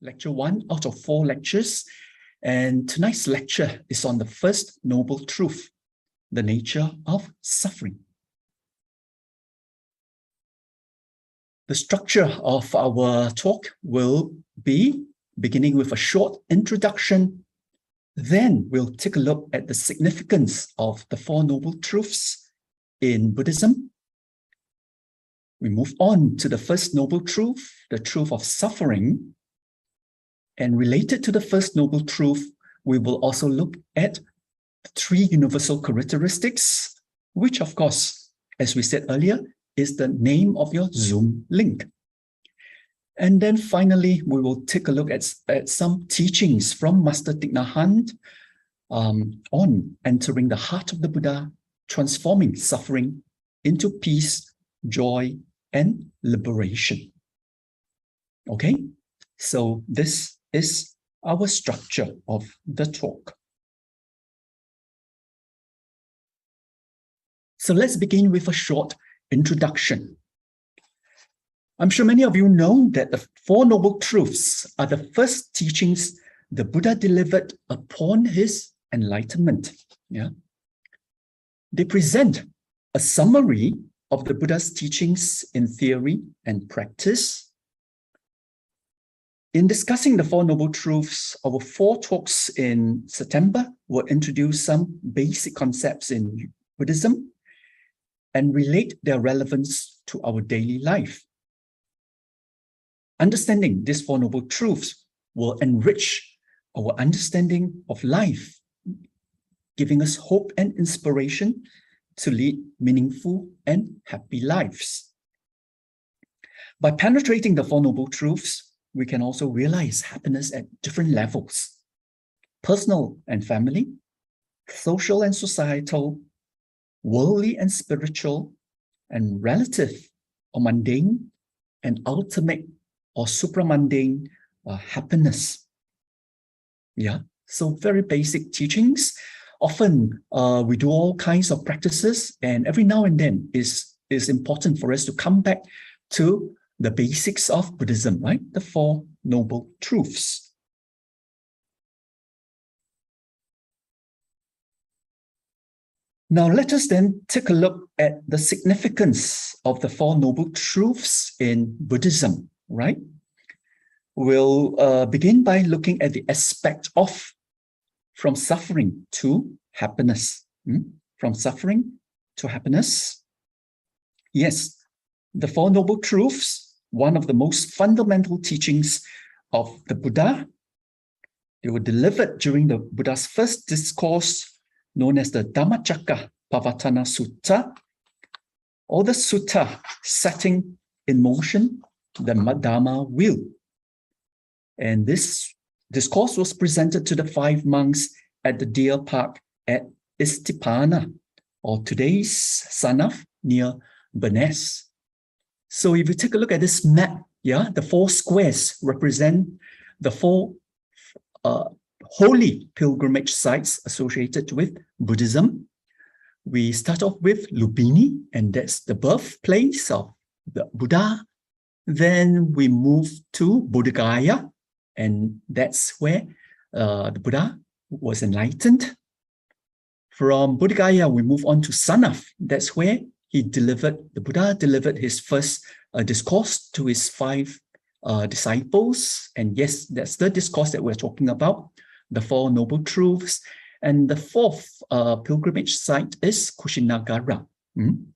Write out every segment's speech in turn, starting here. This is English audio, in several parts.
lecture 1 out of 4 lectures. And tonight's lecture is on the first noble truth, the nature of suffering. The structure of our talk will be beginning with a short introduction. Then we'll take a look at the significance of the Four Noble Truths in Buddhism. We move on to the first noble truth, the truth of suffering. And related to the first noble truth, we will also look at 3 universal characteristics, which of course, as we said earlier, is the name of your Zoom link. And then finally, we will take a look at some teachings from Master Thich Nhat Hanh on entering the heart of the Buddha, transforming suffering into peace, joy, and liberation. Okay, so this is our structure of the talk. So let's begin with a short introduction. I'm sure many of you know that the Four Noble Truths are the first teachings the Buddha delivered upon his enlightenment. Yeah? They present a summary of the Buddha's teachings in theory and practice. In discussing the Four Noble Truths, our 4 talks in September will introduce some basic concepts in Buddhism and relate their relevance to our daily life. Understanding these Four Noble Truths will enrich our understanding of life, giving us hope and inspiration to lead meaningful and happy lives. By penetrating the Four Noble Truths, we can also realize happiness at different levels: personal and family, social and societal, worldly and spiritual, and relative or mundane, and ultimate or supramundane happiness. Yeah, so very basic teachings. Often we do all kinds of practices, and every now and then is important for us to come back to the basics of Buddhism, right? The Four Noble Truths. Now let us then take a look at the significance of the Four Noble Truths in Buddhism, right? We'll begin by looking at the aspect of from suffering to happiness. From suffering to happiness. Yes, the Four Noble Truths, one of the most fundamental teachings of the Buddha. They were delivered during the Buddha's first discourse, known as the Dhammacakkappavattana Sutta, or the sutta setting in motion the Dhamma wheel. And this discourse was presented to the 5 monks at the deer park at Istipana, or today's Sanath, near Bernes. So if you take a look at this map, yeah, the 4 squares represent the 4 holy pilgrimage sites associated with Buddhism. We start off with Lumbini, and that's the birthplace of the Buddha. Then we move to Bodh Gaya, and that's where the Buddha was enlightened. From Bodh Gaya, we move on to Sanath. That's where the Buddha delivered his first discourse to his 5 disciples. And yes, that's the discourse that we're talking about, the Four Noble Truths. And the 4th pilgrimage site is Kushinagara,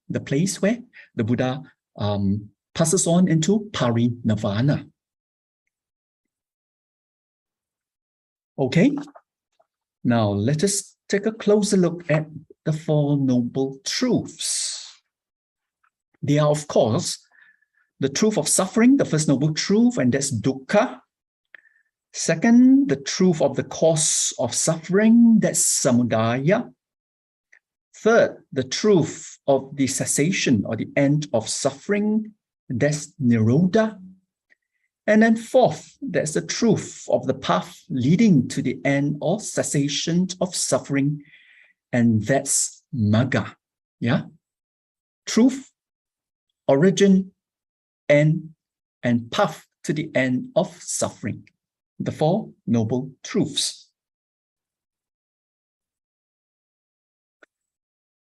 the place where the Buddha passes on into parinirvana. Okay, now let us take a closer look at the Four Noble Truths. They are, of course, the truth of suffering, the first noble truth, and that's dukkha. Second, the truth of the cause of suffering, that's samudaya. Third, the truth of the cessation or the end of suffering, that's nirodha. And then 4th, that's the truth of the path leading to the end or cessation of suffering, and that's magga. Yeah, truth, origin, end, and path to the end of suffering. the Four Noble Truths.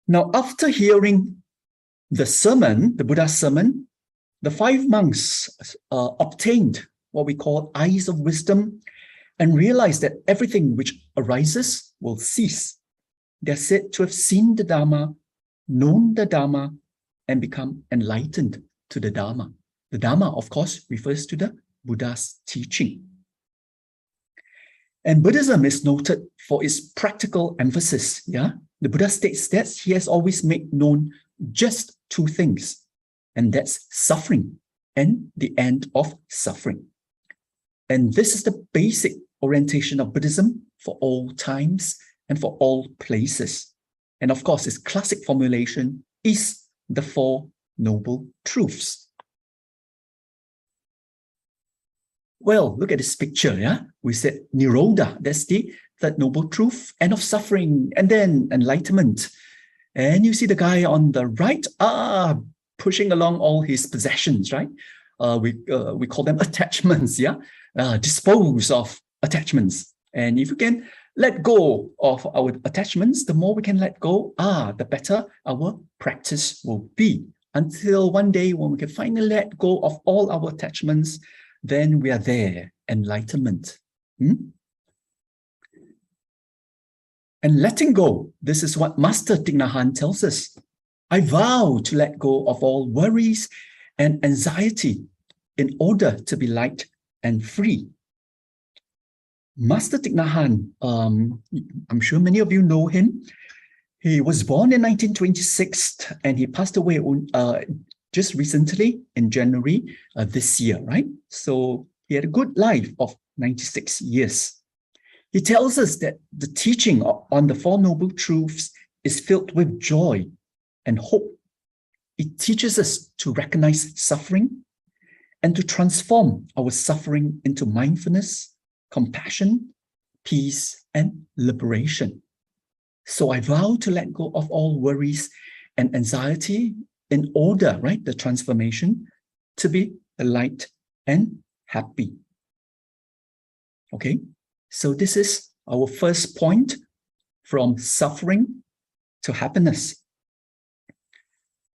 Now, after hearing the sermon, the Buddha's sermon, the 5 monks obtained what we call eyes of wisdom and realized that everything which arises will cease. They're said to have seen the Dharma, known the Dharma, and become enlightened to the Dharma. The Dharma, of course, refers to the Buddha's teaching. And Buddhism is noted for its practical emphasis. Yeah, the Buddha states that he has always made known just 2 things, and that's suffering and the end of suffering. And this is the basic orientation of Buddhism for all times and for all places. And of course, its classic formulation is the Four Noble Truths. Well, look at this picture, yeah? We said Nirodha, that's the 3rd Noble Truth, end of suffering, and then enlightenment. And you see the guy on the right, pushing along all his possessions, right? We call them attachments, yeah? Dispose of attachments. And if we can let go of our attachments, the more we can let go, the better our practice will be. Until one day when we can finally let go of all our attachments, then we are there, enlightenment. And letting go, this is what Master Thich Nhat Hanh tells us. I vow to let go of all worries and anxiety in order to be light and free. Master Thich Nhat Hanh, I'm sure many of you know him. He was born in 1926 and he passed away just recently in January this year, right? So he had a good life of 96 years. He tells us that the teaching on the Four Noble Truths is filled with joy and hope. It teaches us to recognize suffering and to transform our suffering into mindfulness, compassion, peace, and liberation. So I vow to let go of all worries and anxiety in order, right, the transformation, to be light and happy. Okay, so this is our first point, from suffering to happiness.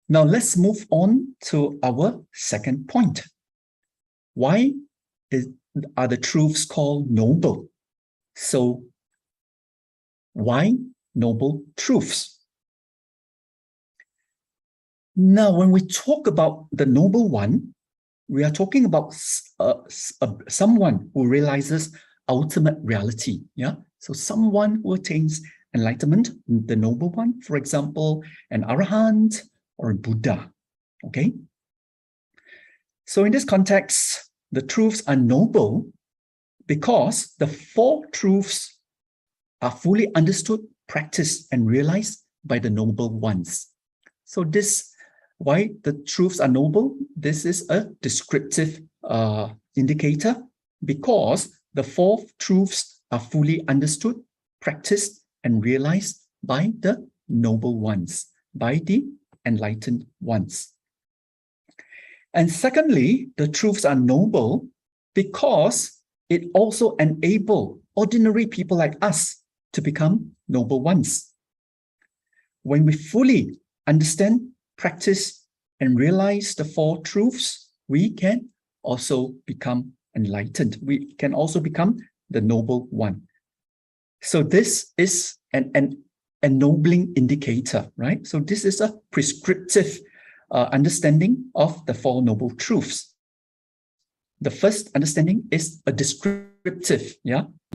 Now let's move on to our second point. Why are the truths called noble? So why noble truths? Now, when we talk about the noble one, we are talking about someone who realizes ultimate reality. Yeah, so someone who attains enlightenment, the noble one, for example, an arahant or a Buddha. Okay. So in this context, the truths are noble because the 4 truths are fully understood, practiced, and realized by the noble ones. So this, why the truths are noble? This is a descriptive indicator, because the 4 truths are fully understood, practiced, and realized by the noble ones, by the enlightened ones. And secondly, the truths are noble because it also enables ordinary people like us to become noble ones. When we fully understand, practice, and realize the 4 truths, we can also become enlightened. We can also become the noble one. So this is an ennobling indicator, right? So this is a prescriptive understanding of the 4 noble truths. The first understanding is a descriptive,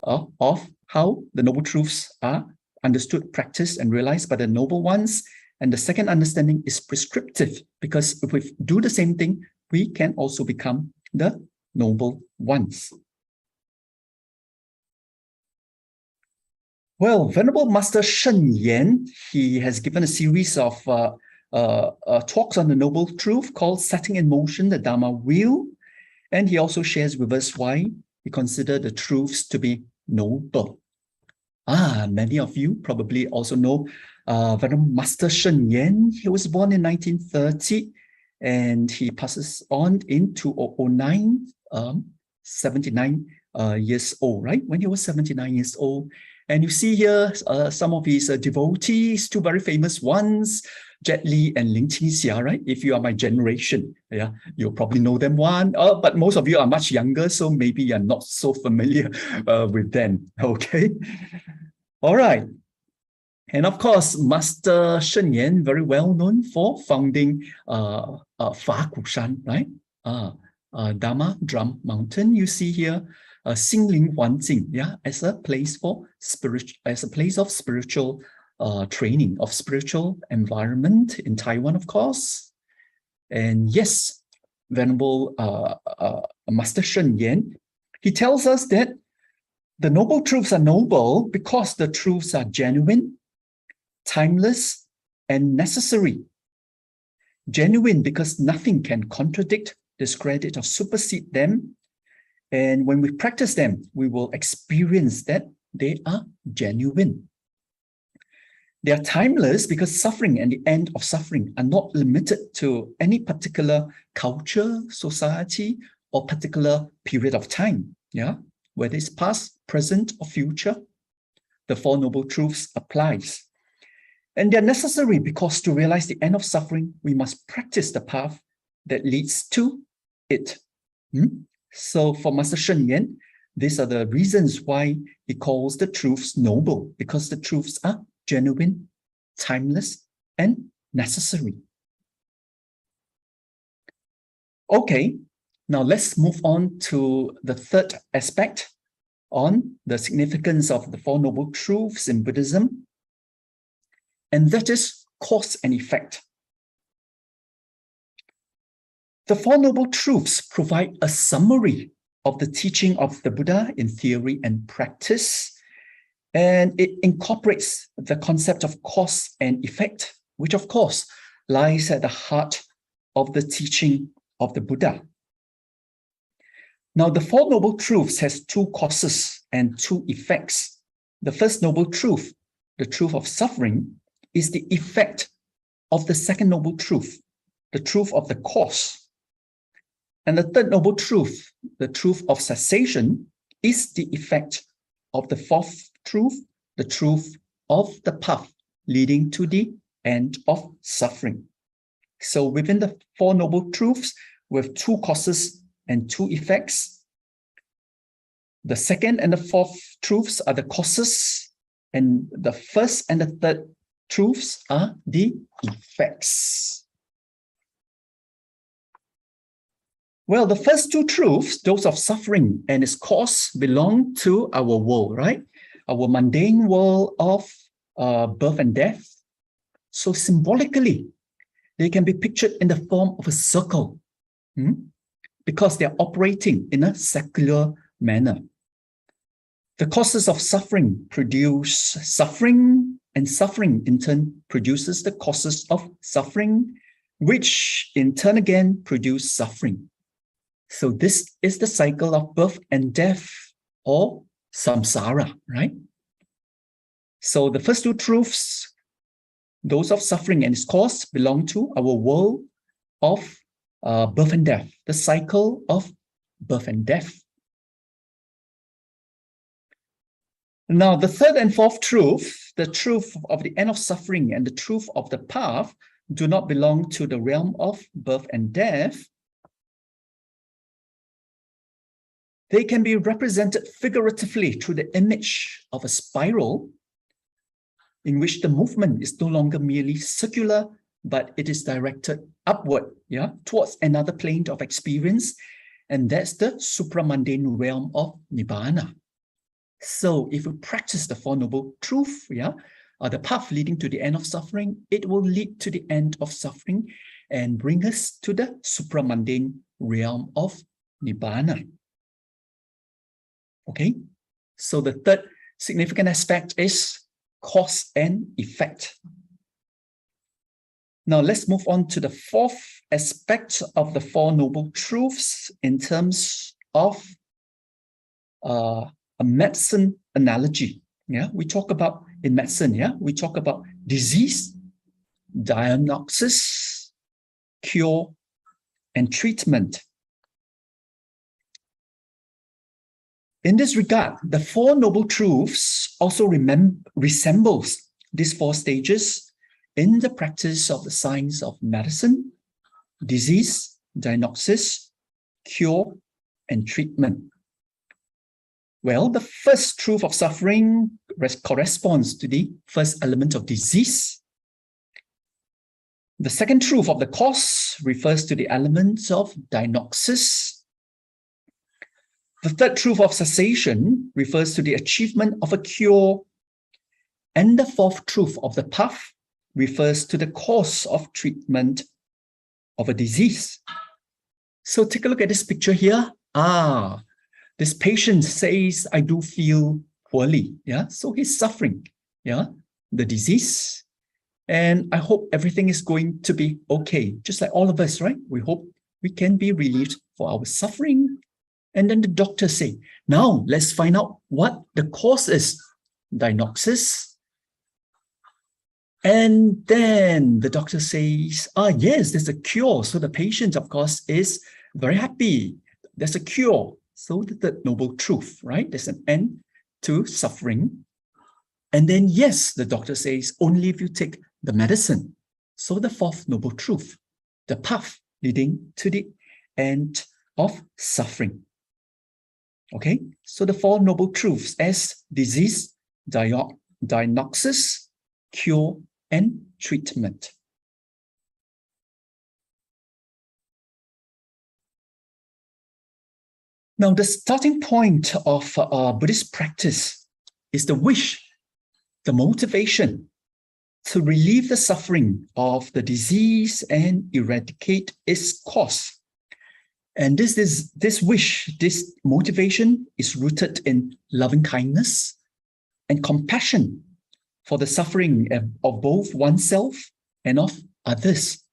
of how the noble truths are understood, practiced, and realized by the noble ones. And the second understanding is prescriptive, because if we do the same thing, we can also become the noble ones. Well, Venerable Master Sheng Yen, he has given a series of talks on the Noble Truth called Setting in Motion the Dharma Wheel. And he also shares with us why he considers the truths to be noble. Many of you probably also know Venerable Master Sheng Yen. He was born in 1930 and he passes on in 2009, 79 years old, right? When he was 79 years old. And you see here some of his devotees, two very famous ones, Jet Li and Ling Qixia, right? If you are my generation, yeah, you'll probably know them one. But most of you are much younger, so maybe you're not so familiar with them, okay? All right. And of course, Master Sheng Yan, very well known for founding Phor Shan, right? Dharma Drum Mountain, you see here, Xingling Huanjing, yeah, as a place for spiritual, as a place of spiritual training, of spiritual environment in Taiwan, of course. And yes, Venerable Master Sheng Yan, he tells us that the noble truths are noble because the truths are genuine, timeless, and necessary. Genuine because nothing can contradict, discredit, or supersede them. And when we practice them, we will experience that they are genuine. They are timeless because suffering and the end of suffering are not limited to any particular culture, society, or particular period of time. Yeah, whether it's past, present, or future, the Four Noble Truths applies. And they're necessary because to realize the end of suffering, we must practice the path that leads to it. So for Master Sheng Yan, these are the reasons why he calls the truths noble, because the truths are genuine, timeless, and necessary. Okay, now let's move on to the third aspect on the significance of the Four Noble Truths in Buddhism, and that is cause and effect. The Four Noble Truths provide a summary of the teaching of the Buddha in theory and practice, and it incorporates the concept of cause and effect, which of course lies at the heart of the teaching of the Buddha. Now, the Four Noble Truths has two causes and two effects. The first noble truth, the truth of suffering, is the effect of the second noble truth, the truth of the cause. And the third noble truth, the truth of cessation, is the effect of the fourth truth, the truth of the path leading to the end of suffering. So within the Four Noble Truths, we have two causes and two effects. The second and the fourth truths are the causes, and the first and the third truths are the effects. Well, the first two truths, those of suffering and its cause, belong to our world, right? Our mundane world of birth and death. So symbolically, they can be pictured in the form of a circle, because they are operating in a secular manner. The causes of suffering produce suffering, and suffering in turn produces the causes of suffering, which in turn again produce suffering. So this is the cycle of birth and death, or samsara, right? So the first two truths, those of suffering and its cause, belong to our world of birth and death, the cycle of birth and death. Now, the third and fourth truth, the truth of the end of suffering and the truth of the path, do not belong to the realm of birth and death. They can be represented figuratively through the image of a spiral in which the movement is no longer merely circular, but it is directed upward, towards another plane of experience, and that's the supramundane realm of Nibbana. So if we practice the Four Noble Truths, the path leading to the end of suffering, it will lead to the end of suffering and bring us to the supramundane realm of Nibbana. Okay, so the third significant aspect is cause and effect. Now let's move on to the fourth aspect of the Four Noble Truths in terms of a medicine analogy. We talk about in medicine, we talk about disease, diagnosis, cure, and treatment. In this regard, the Four Noble Truths also resembles these four stages in the practice of the science of medicine, disease, diagnosis, cure, and treatment. Well, the first truth of suffering corresponds to the first element of disease. The second truth of the cause refers to the elements of diagnosis. The third truth of cessation refers to the achievement of a cure. And the fourth truth of the path refers to the cause of treatment of a disease. So take a look at this picture here. This patient says, I do feel poorly. Yeah, so he's suffering. Yeah, the disease. And I hope everything is going to be okay. Just like all of us, right? We hope we can be relieved for our suffering. And then the doctor say, now let's find out what the cause is. Diagnosis. And then the doctor says, yes, there's a cure. So the patient, of course, is very happy. There's a cure. So the third noble truth, right? There's an end to suffering. And then, yes, the doctor says, only if you take the medicine. So the fourth noble truth, the path leading to the end of suffering. Okay, so the four noble truths as disease, diagnosis, cure, and treatment. Now, the starting point of Buddhist practice is the wish, the motivation to relieve the suffering of the disease and eradicate its cause. And this wish, this motivation is rooted in loving kindness and compassion for the suffering of both oneself and of others.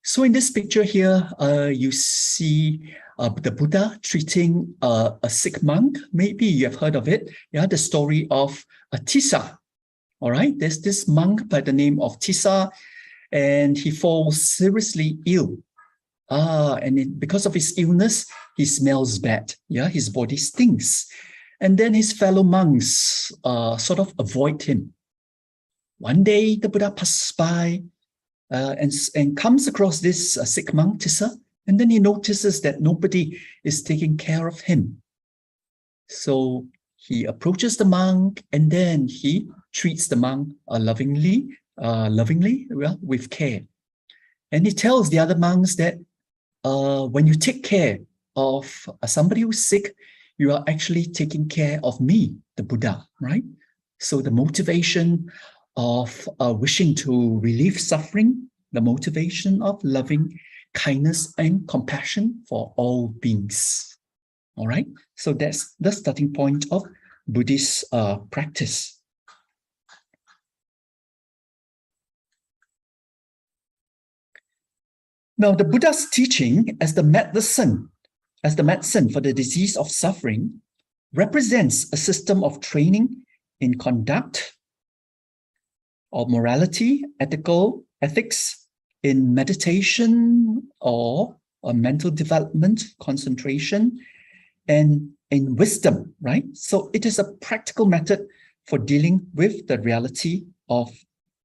So in this picture here, you see the Buddha treating a sick monk. Maybe you have heard of it. Yeah, the story of Tissa. All right, there's this monk by the name of Tissa, and he falls seriously ill. Because of his illness, he smells bad. Yeah, his body stinks. And then his fellow monks sort of avoid him. One day, the Buddha passes by and comes across this sick monk, Tissa, and then he notices that nobody is taking care of him. So he approaches the monk, and then he treats the monk lovingly, with care. And he tells the other monks that when you take care of somebody who's sick, you are actually taking care of me, the Buddha, right? So the motivation of wishing to relieve suffering, the motivation of loving kindness and compassion for all beings. All right, so that's the starting point of Buddhist practice. Now, the Buddha's teaching as the medicine for the disease of suffering represents a system of training in conduct, or morality, ethics, in meditation or mental development, concentration, and in wisdom, right? So it is a practical method for dealing with the reality of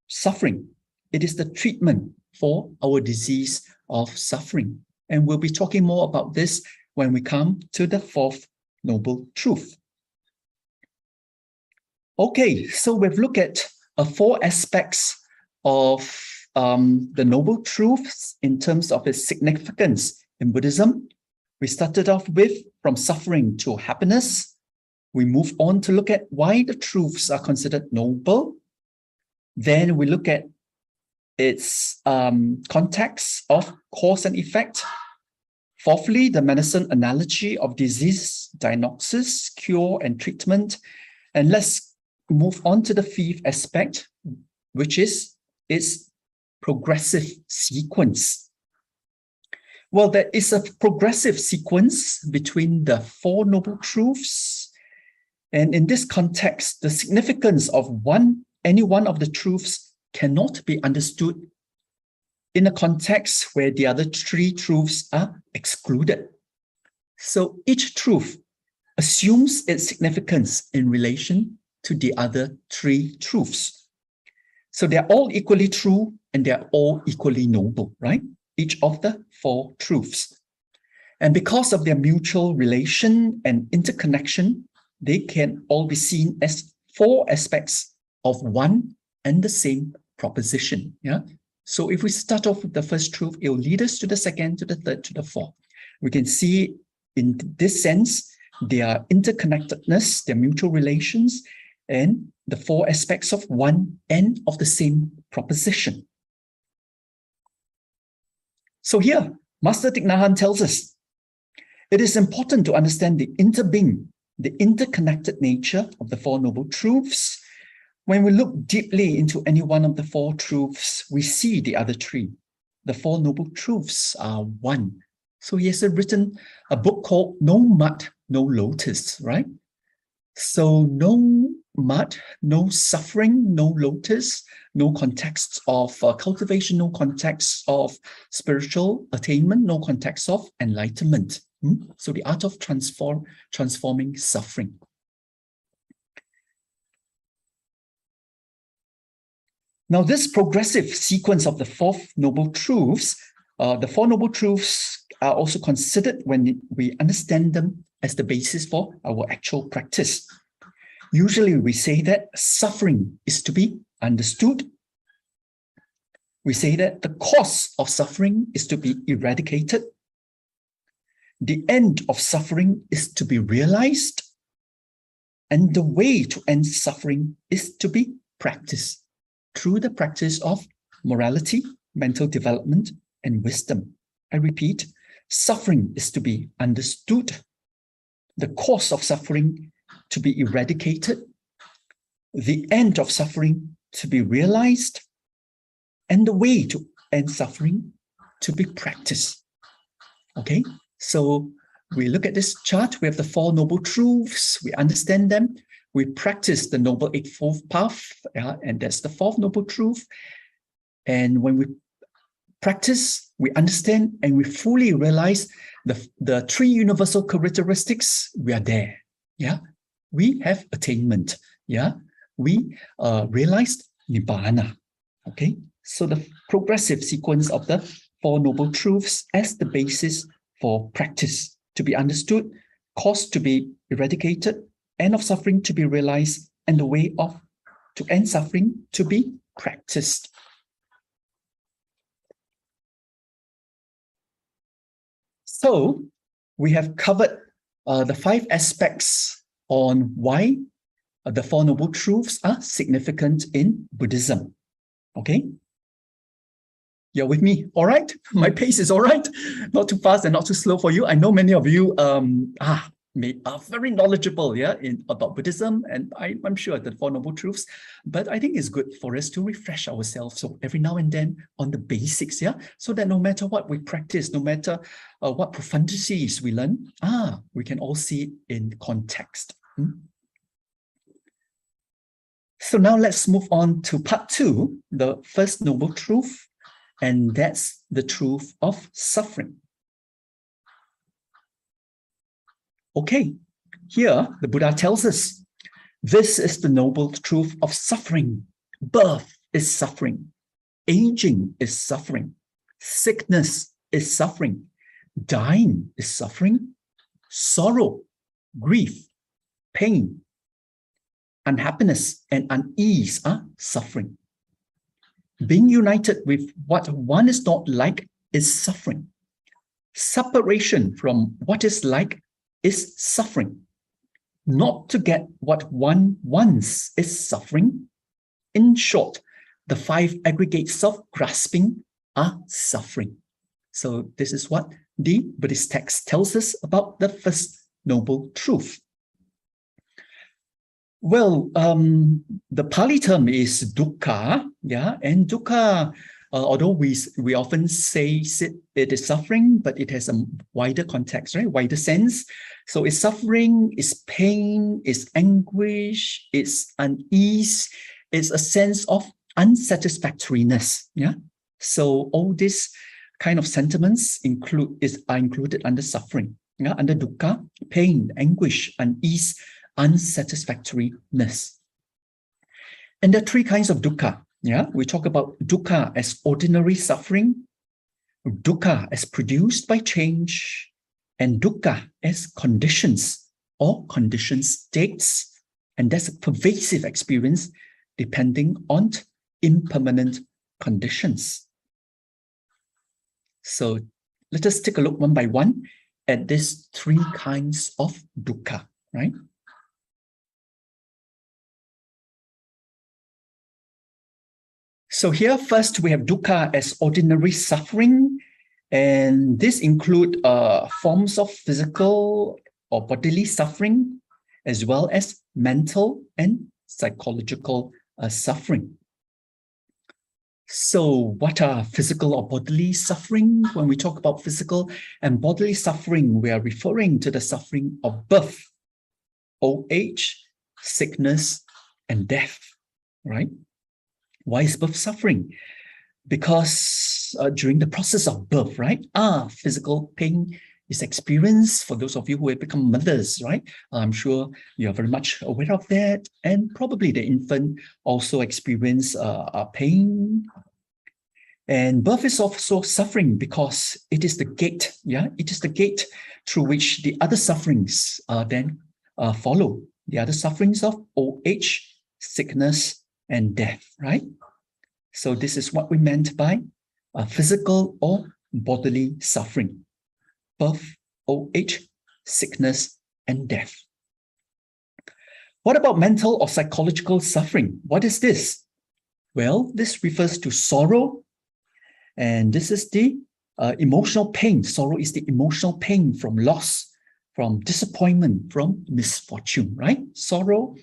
suffering. It is the treatment for our disease of suffering. And we'll be talking more about this when we come to the fourth noble truth. Okay, so we've looked at four aspects of the noble truths in terms of its significance in Buddhism. We started off with from suffering to happiness. We move on to look at why the truths are considered noble. Then we look at its context of cause and effect. Fourthly, the medicine analogy of disease, diagnosis, cure, and treatment. And let's move on to the fifth aspect, which is its progressive sequence. Well, there is a progressive sequence between the four noble truths. And in this context, the significance of any one of the truths cannot be understood in a context where the other three truths are excluded. So each truth assumes its significance in relation to the other three truths. So they're all equally true and they're all equally noble, right? Each of the four truths. And because of their mutual relation and interconnection, they can all be seen as four aspects of one and the same proposition. Yeah. So if we start off with the first truth, it will lead us to the second, to the third, to the fourth. We can see in this sense, their interconnectedness, their mutual relations, and the four aspects of one and of the same proposition. So here, Master Thich Nhat Hanh tells us, it is important to understand the interbeing, the interconnected nature of the Four Noble Truths. When we look deeply into any one of the four truths, we see the other three. The Four Noble Truths are one. So he has written a book called No Mud, No Lotus, right? So no mud, no suffering, no lotus, no context of cultivation, no context of spiritual attainment, no context of enlightenment. So the art of transforming suffering. Now, this progressive sequence of the Fourth Noble Truths, the Four Noble Truths are also considered when we understand them as the basis for our actual practice. Usually we say that suffering is to be understood. We say that the cause of suffering is to be eradicated. The end of suffering is to be realized. And the way to end suffering is to be practiced through the practice of morality, mental development, and wisdom. I repeat, suffering is to be understood. The cause of suffering to be eradicated, the end of suffering to be realized, and the way to end suffering to be practiced. Okay, so we look at this chart, we have the Four Noble Truths, we understand them, we practice the Noble Eightfold Path, and that's the Fourth Noble Truth. And when we practice, we understand, and we fully realize the three universal characteristics, we are there. Yeah, we have attainment. Yeah, we realized Nibbana. Okay, so the progressive sequence of the Four Noble Truths as the basis for practice to be understood, cause to be eradicated, end of suffering to be realized, and the way to end suffering to be practiced. So we have covered the 5 aspects on why the Four Noble Truths are significant in Buddhism. Okay? You're with me? All right? My pace is all right? Not too fast and not too slow for you. I know many of you are very knowledgeable, about Buddhism, and I'm sure the Four Noble Truths, but I think it's good for us to refresh ourselves. So every now and then on the basics, so that no matter what we practice, no matter what profundities we learn, we can all see it in context. So now let's move on to part 2, the first Noble Truth, and that's the truth of suffering. Okay, here the Buddha tells us, this is the noble truth of suffering. Birth is suffering. Aging is suffering. Sickness is suffering. Dying is suffering. Sorrow, grief, pain, unhappiness, and unease are suffering. Being united with what one is not like is suffering. Separation from what is like is suffering. Not to get what one wants is suffering. In short, the 5 aggregates of grasping are suffering. So this is what the Buddhist text tells us about the first noble truth. Well, the Pali term is dukkha, and dukkha, although we often say it is suffering, but it has a wider context, right? Wider sense. So it's suffering, it's pain, it's anguish, it's unease, it's a sense of unsatisfactoriness. So all these kind of sentiments are included under suffering. Yeah, under dukkha, pain, anguish, unease, unsatisfactoriness. And there are three kinds of dukkha. Yeah, we talk about dukkha as ordinary suffering, dukkha as produced by change, and dukkha as conditions or conditioned states. And that's a pervasive experience depending on impermanent conditions. So let us take a look one by one at these three kinds of dukkha, right? So here first we have dukkha as ordinary suffering, and this include forms of physical or bodily suffering, as well as mental and psychological suffering. So what are physical or bodily suffering? When we talk about physical and bodily suffering, we are referring to the suffering of birth, old age, sickness, and death, right? Why is birth suffering? Because during the process of birth, right, physical pain is experienced for those of you who have become mothers, right? I'm sure you're very much aware of that. And probably the infant also experience pain. And birth is also suffering because it is the gate, yeah? It is the gate through which the other sufferings then follow. The other sufferings of old age, sickness, and death, right? So this is what we meant by physical or bodily suffering. Birth, old age, sickness, and death. What about mental or psychological suffering? What is this? Well, this refers to sorrow, and this is the emotional pain. Sorrow is the emotional pain from loss, from disappointment, from misfortune, right? Sorrow.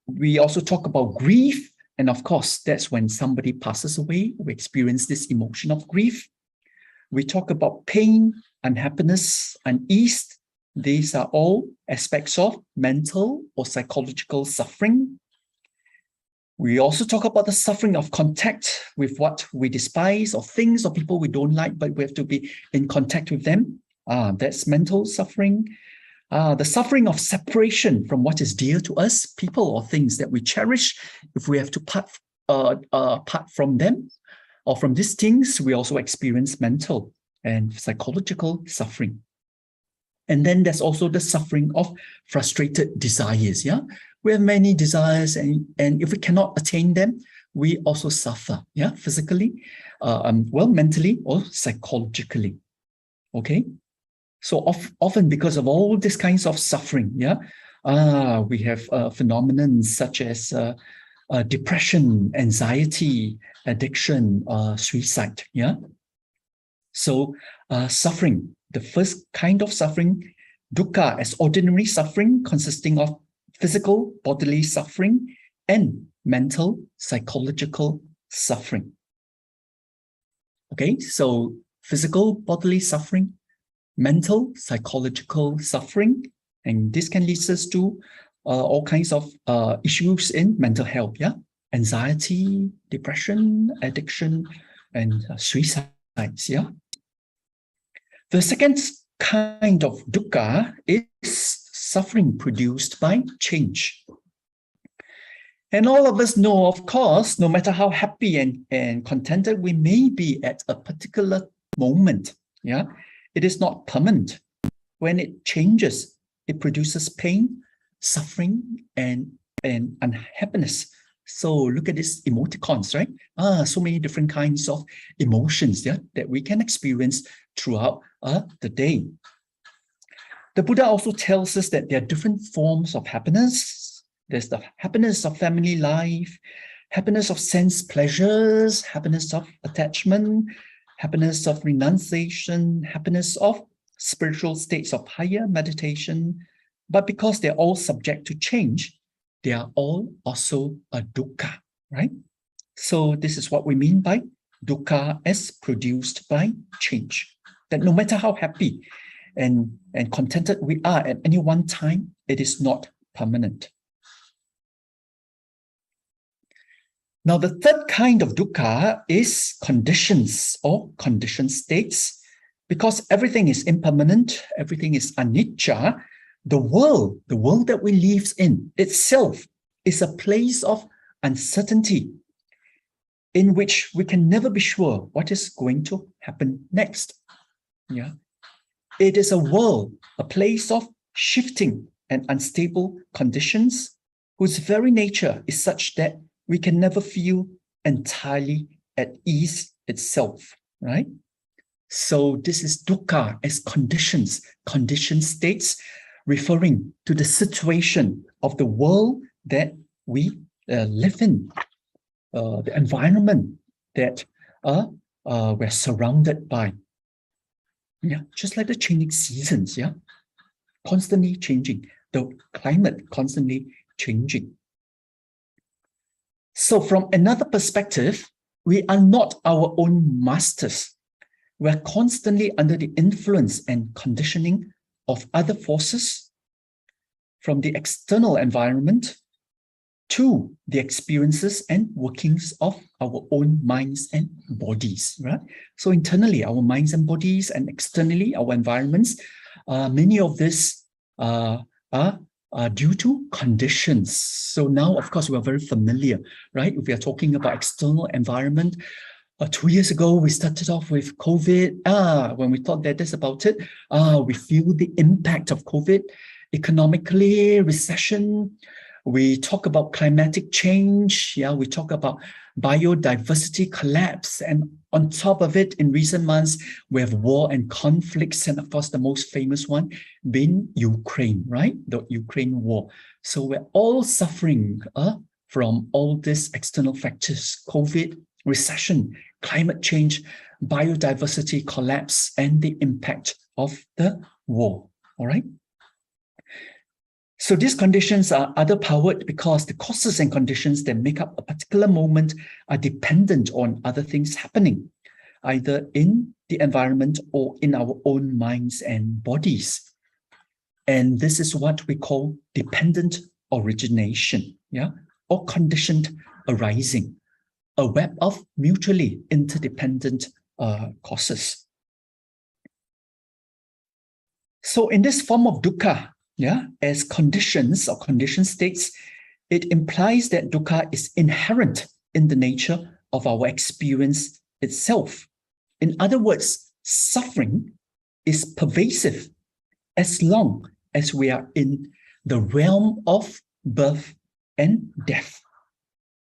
We also talk about grief. And of course, that's when somebody passes away. We experience this emotion of grief. We talk about pain, unhappiness, unease. These are all aspects of mental or psychological suffering. We also talk about the suffering of contact with what we despise or things or people we don't like, but we have to be in contact with them. That's mental suffering. The suffering of separation from what is dear to us, people or things that we cherish. If we have to part from them or from these things, we also experience mental and psychological suffering. And then there's also the suffering of frustrated desires. Yeah, we have many desires, and if we cannot attain them, we also suffer. Yeah, physically, mentally or psychologically. Okay. So often because of all these kinds of suffering, yeah, we have phenomena such as depression, anxiety, addiction, suicide, yeah. So suffering, the first kind of suffering, dukkha as ordinary suffering consisting of physical, bodily suffering and mental, psychological suffering. Okay, so physical, bodily suffering, mental, psychological suffering, and this can lead us to all kinds of issues in mental health, yeah? Anxiety, depression, addiction, and suicides, yeah? The second kind of dukkha is suffering produced by change. And all of us know, of course, no matter how happy and contented we may be at a particular moment, yeah, it is not permanent. When it changes, it produces pain, suffering, and unhappiness. So look at these emoticons, right? So many different kinds of emotions, yeah, that we can experience throughout the day. The Buddha also tells us that there are different forms of happiness. There's the happiness of family life, happiness of sense pleasures, happiness of attachment, happiness of renunciation, happiness of spiritual states of higher meditation. But because they're all subject to change, they are all also a dukkha, right? So this is what we mean by dukkha as produced by change. That no matter how happy and contented we are at any one time, it is not permanent. Now, the third kind of dukkha is conditions or conditioned states. because everything is impermanent, everything is anicca, the world that we live in itself is a place of uncertainty in which we can never be sure what is going to happen next. Yeah. It is a world, a place of shifting and unstable conditions whose very nature is such that we can never feel entirely at ease itself, right? So this is dukkha as conditions, conditioned states, referring to the situation of the world that we live in, the environment that we're surrounded by. Yeah, just like the changing seasons, yeah, constantly changing, the climate constantly changing. So from another perspective, we are not our own masters. We're constantly under the influence and conditioning of other forces, from the external environment to the experiences and workings of our own minds and bodies, right? So internally, our minds and bodies, and externally, our environments, many of this are due to conditions. So now, of course, we are very familiar, right? If we are talking about external environment, 2 years ago, we started off with COVID. When we thought that that's about it, we feel the impact of COVID economically, recession. We talk about climatic change. Yeah, we talk about biodiversity collapse. And on top of it, in recent months, we have war and conflicts. And of course, the most famous one being Ukraine, right? The Ukraine war. So we're all suffering from all these external factors: COVID, recession, climate change, biodiversity collapse, and the impact of the war. All right. So these conditions are other-powered because the causes and conditions that make up a particular moment are dependent on other things happening, either in the environment or in our own minds and bodies. And this is what we call dependent origination, yeah, or conditioned arising, a web of mutually interdependent causes. So in this form of dukkha, yeah, as conditions or conditioned states, it implies that dukkha is inherent in the nature of our experience itself. In other words, suffering is pervasive as long as we are in the realm of birth and death.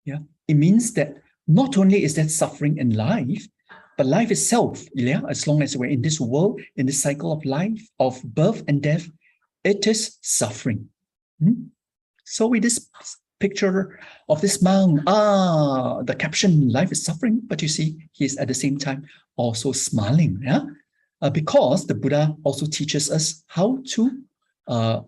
Yeah, it means that not only is there suffering in life, but life itself, yeah, as long as we're in this world, in this cycle of life, of birth and death, it is suffering. So with this picture of this monk, the caption, life is suffering, but you see, he's at the same time also smiling, yeah? Because the Buddha also teaches us how to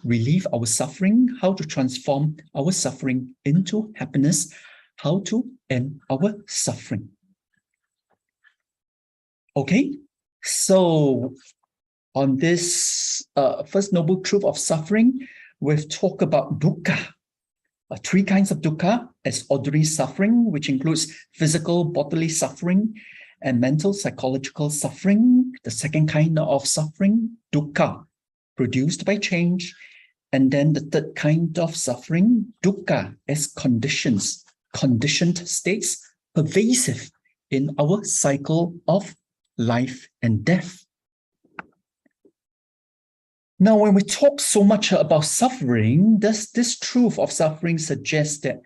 relieve our suffering, how to transform our suffering into happiness, how to end our suffering. Okay, so on this first noble truth of suffering, we've talked about dukkha, 3 kinds of dukkha as ordinary suffering, which includes physical, bodily suffering, and mental, psychological suffering. The second kind of suffering, dukkha, produced by change. And then the third kind of suffering, dukkha, as conditions, conditioned states, pervasive in our cycle of life and death. Now, when we talk so much about suffering, does this truth of suffering suggest that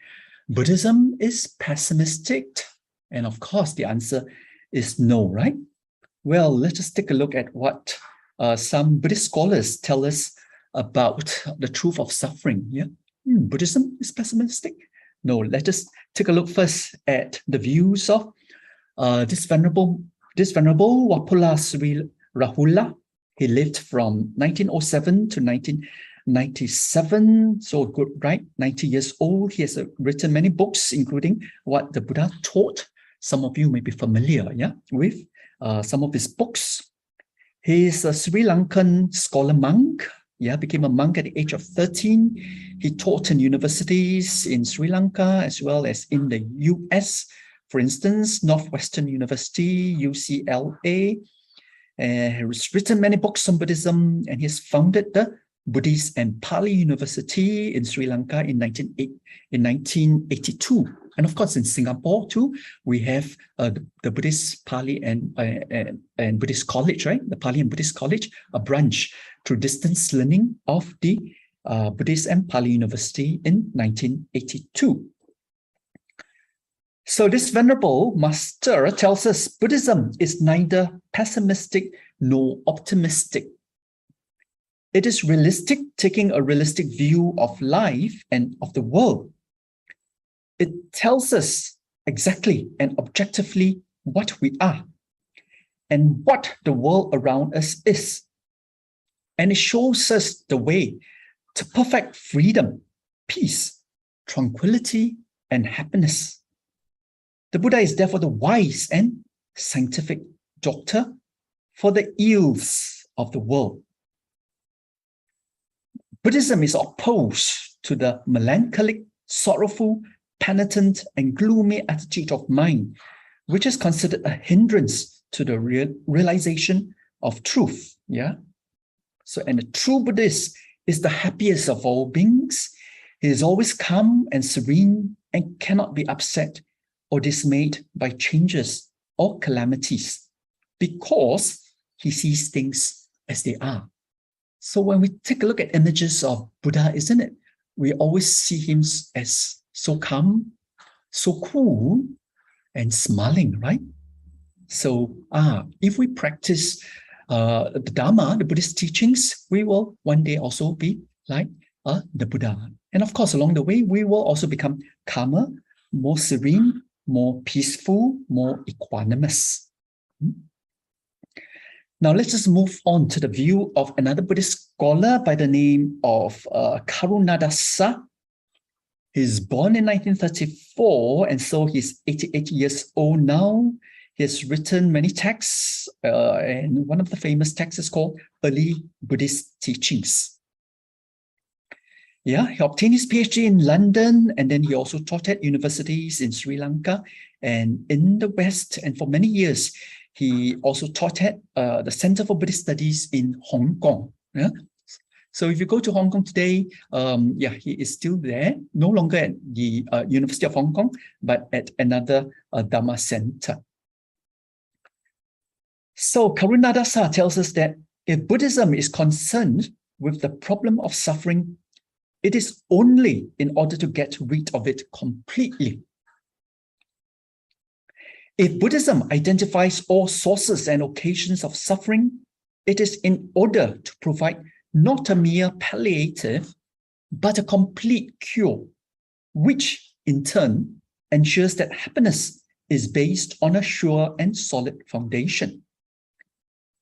Buddhism is pessimistic? And of course, the answer is no, right? Well, let us take a look at what some Buddhist scholars tell us about the truth of suffering. Yeah, Buddhism is pessimistic? No, let us take a look first at the views of this venerable Wapula Sri Rahula. He lived from 1907 to 1997, so good, right? 90 years old. He has written many books, including what the Buddha taught. Some of you may be familiar, yeah, with some of his books. He's a Sri Lankan scholar monk. Yeah, became a monk at the age of 13. He taught in universities in Sri Lanka as well as in the US. For instance, Northwestern University, UCLA, He's written many books on Buddhism, and he's founded the Buddhist and Pali University in Sri Lanka in 1982. And of course, in Singapore too, we have the Buddhist Pali and Buddhist College, right? The Pali and Buddhist College, a branch through distance learning of the Buddhist and Pali University in 1982. So this Venerable Master tells us Buddhism is neither pessimistic nor optimistic. It is realistic, taking a realistic view of life and of the world. It tells us exactly and objectively what we are and what the world around us is. And it shows us the way to perfect freedom, peace, tranquility, and happiness. The Buddha is therefore the wise and scientific doctor for the ills of the world. Buddhism is opposed to the melancholic, sorrowful, penitent, and gloomy attitude of mind, which is considered a hindrance to the realization of truth. Yeah. So, and the true Buddhist is the happiest of all beings. He is always calm and serene and cannot be upset or dismayed by changes or calamities because he sees things as they are. So when we take a look at images of Buddha, isn't it? We always see him as so calm, so cool, and smiling, right? So if we practice the Dharma, the Buddhist teachings, we will one day also be like the Buddha. And of course, along the way, we will also become calmer, more serene, more peaceful, more equanimous. Now, let's just move on to the view of another Buddhist scholar by the name of Karunadasa. He's born in 1934, and so he's 88 years old now. He has written many texts, and one of the famous texts is called Early Buddhist Teachings. Yeah, he obtained his PhD in London, and then he also taught at universities in Sri Lanka and in the West. And for many years, he also taught at the Center for Buddhist Studies in Hong Kong. Yeah? So if you go to Hong Kong today, he is still there, no longer at the University of Hong Kong, but at another Dhamma center. So Karunadasa tells us that if Buddhism is concerned with the problem of suffering, it is only in order to get rid of it completely. If Buddhism identifies all sources and occasions of suffering, it is in order to provide not a mere palliative, but a complete cure, which in turn ensures that happiness is based on a sure and solid foundation.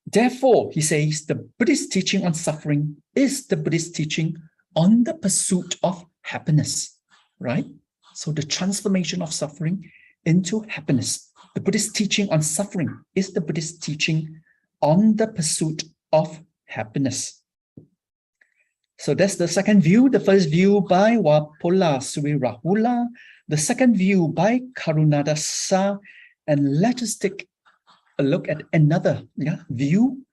Therefore, he says, the Buddhist teaching on suffering is the Buddhist teaching on the pursuit of happiness, right? So the transformation of suffering into happiness. The Buddhist teaching on suffering is the Buddhist teaching on the pursuit of happiness. So that's the second view. The first view by Wapola Sri Rahula, the second view by Karunadasa, and let us take a look at another view,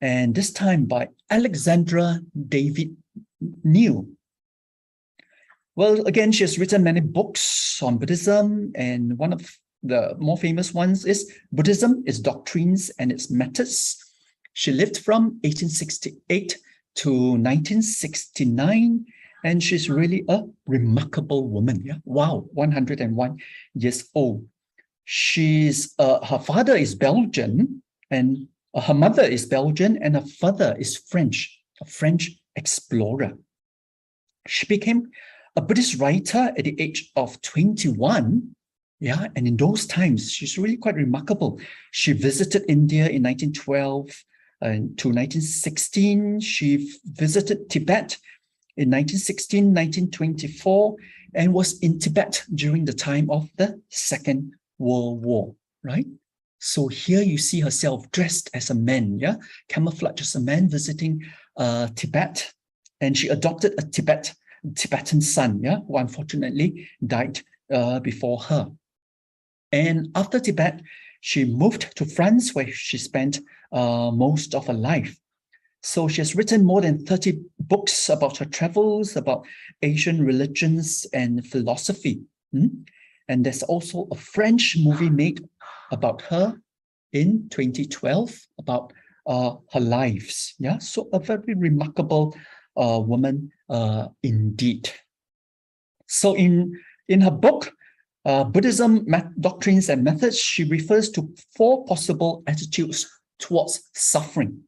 and this time by Alexandra David Neal. Well, again, she has written many books on Buddhism, and one of the more famous ones is Buddhism, Its Doctrines and Its Methods. She lived from 1868 to 1969, and she's really a remarkable woman. Yeah, wow, 101 years old. She's her father is Belgian, and her mother is Belgian, and her father is French, a French explorer. She became a Buddhist writer at the age of 21. Yeah, and in those times, she's really quite remarkable. She visited India in 1912 to 1916. She visited Tibet in 1916, 1924, and was in Tibet during the time of the Second World War, right? So here you see herself dressed as a man, yeah, camouflaged as a man visiting Tibet, and she adopted a Tibetan son, yeah, who unfortunately died before her. And after Tibet, she moved to France, where she spent most of her life. So she has written more than 30 books about her travels, about Asian religions and philosophy. And there's also a French movie made about her in 2012 about her lives. Yeah, so a very remarkable woman indeed. So in her book, Buddhism Doctrines and Methods, she refers to 4 possible attitudes towards suffering.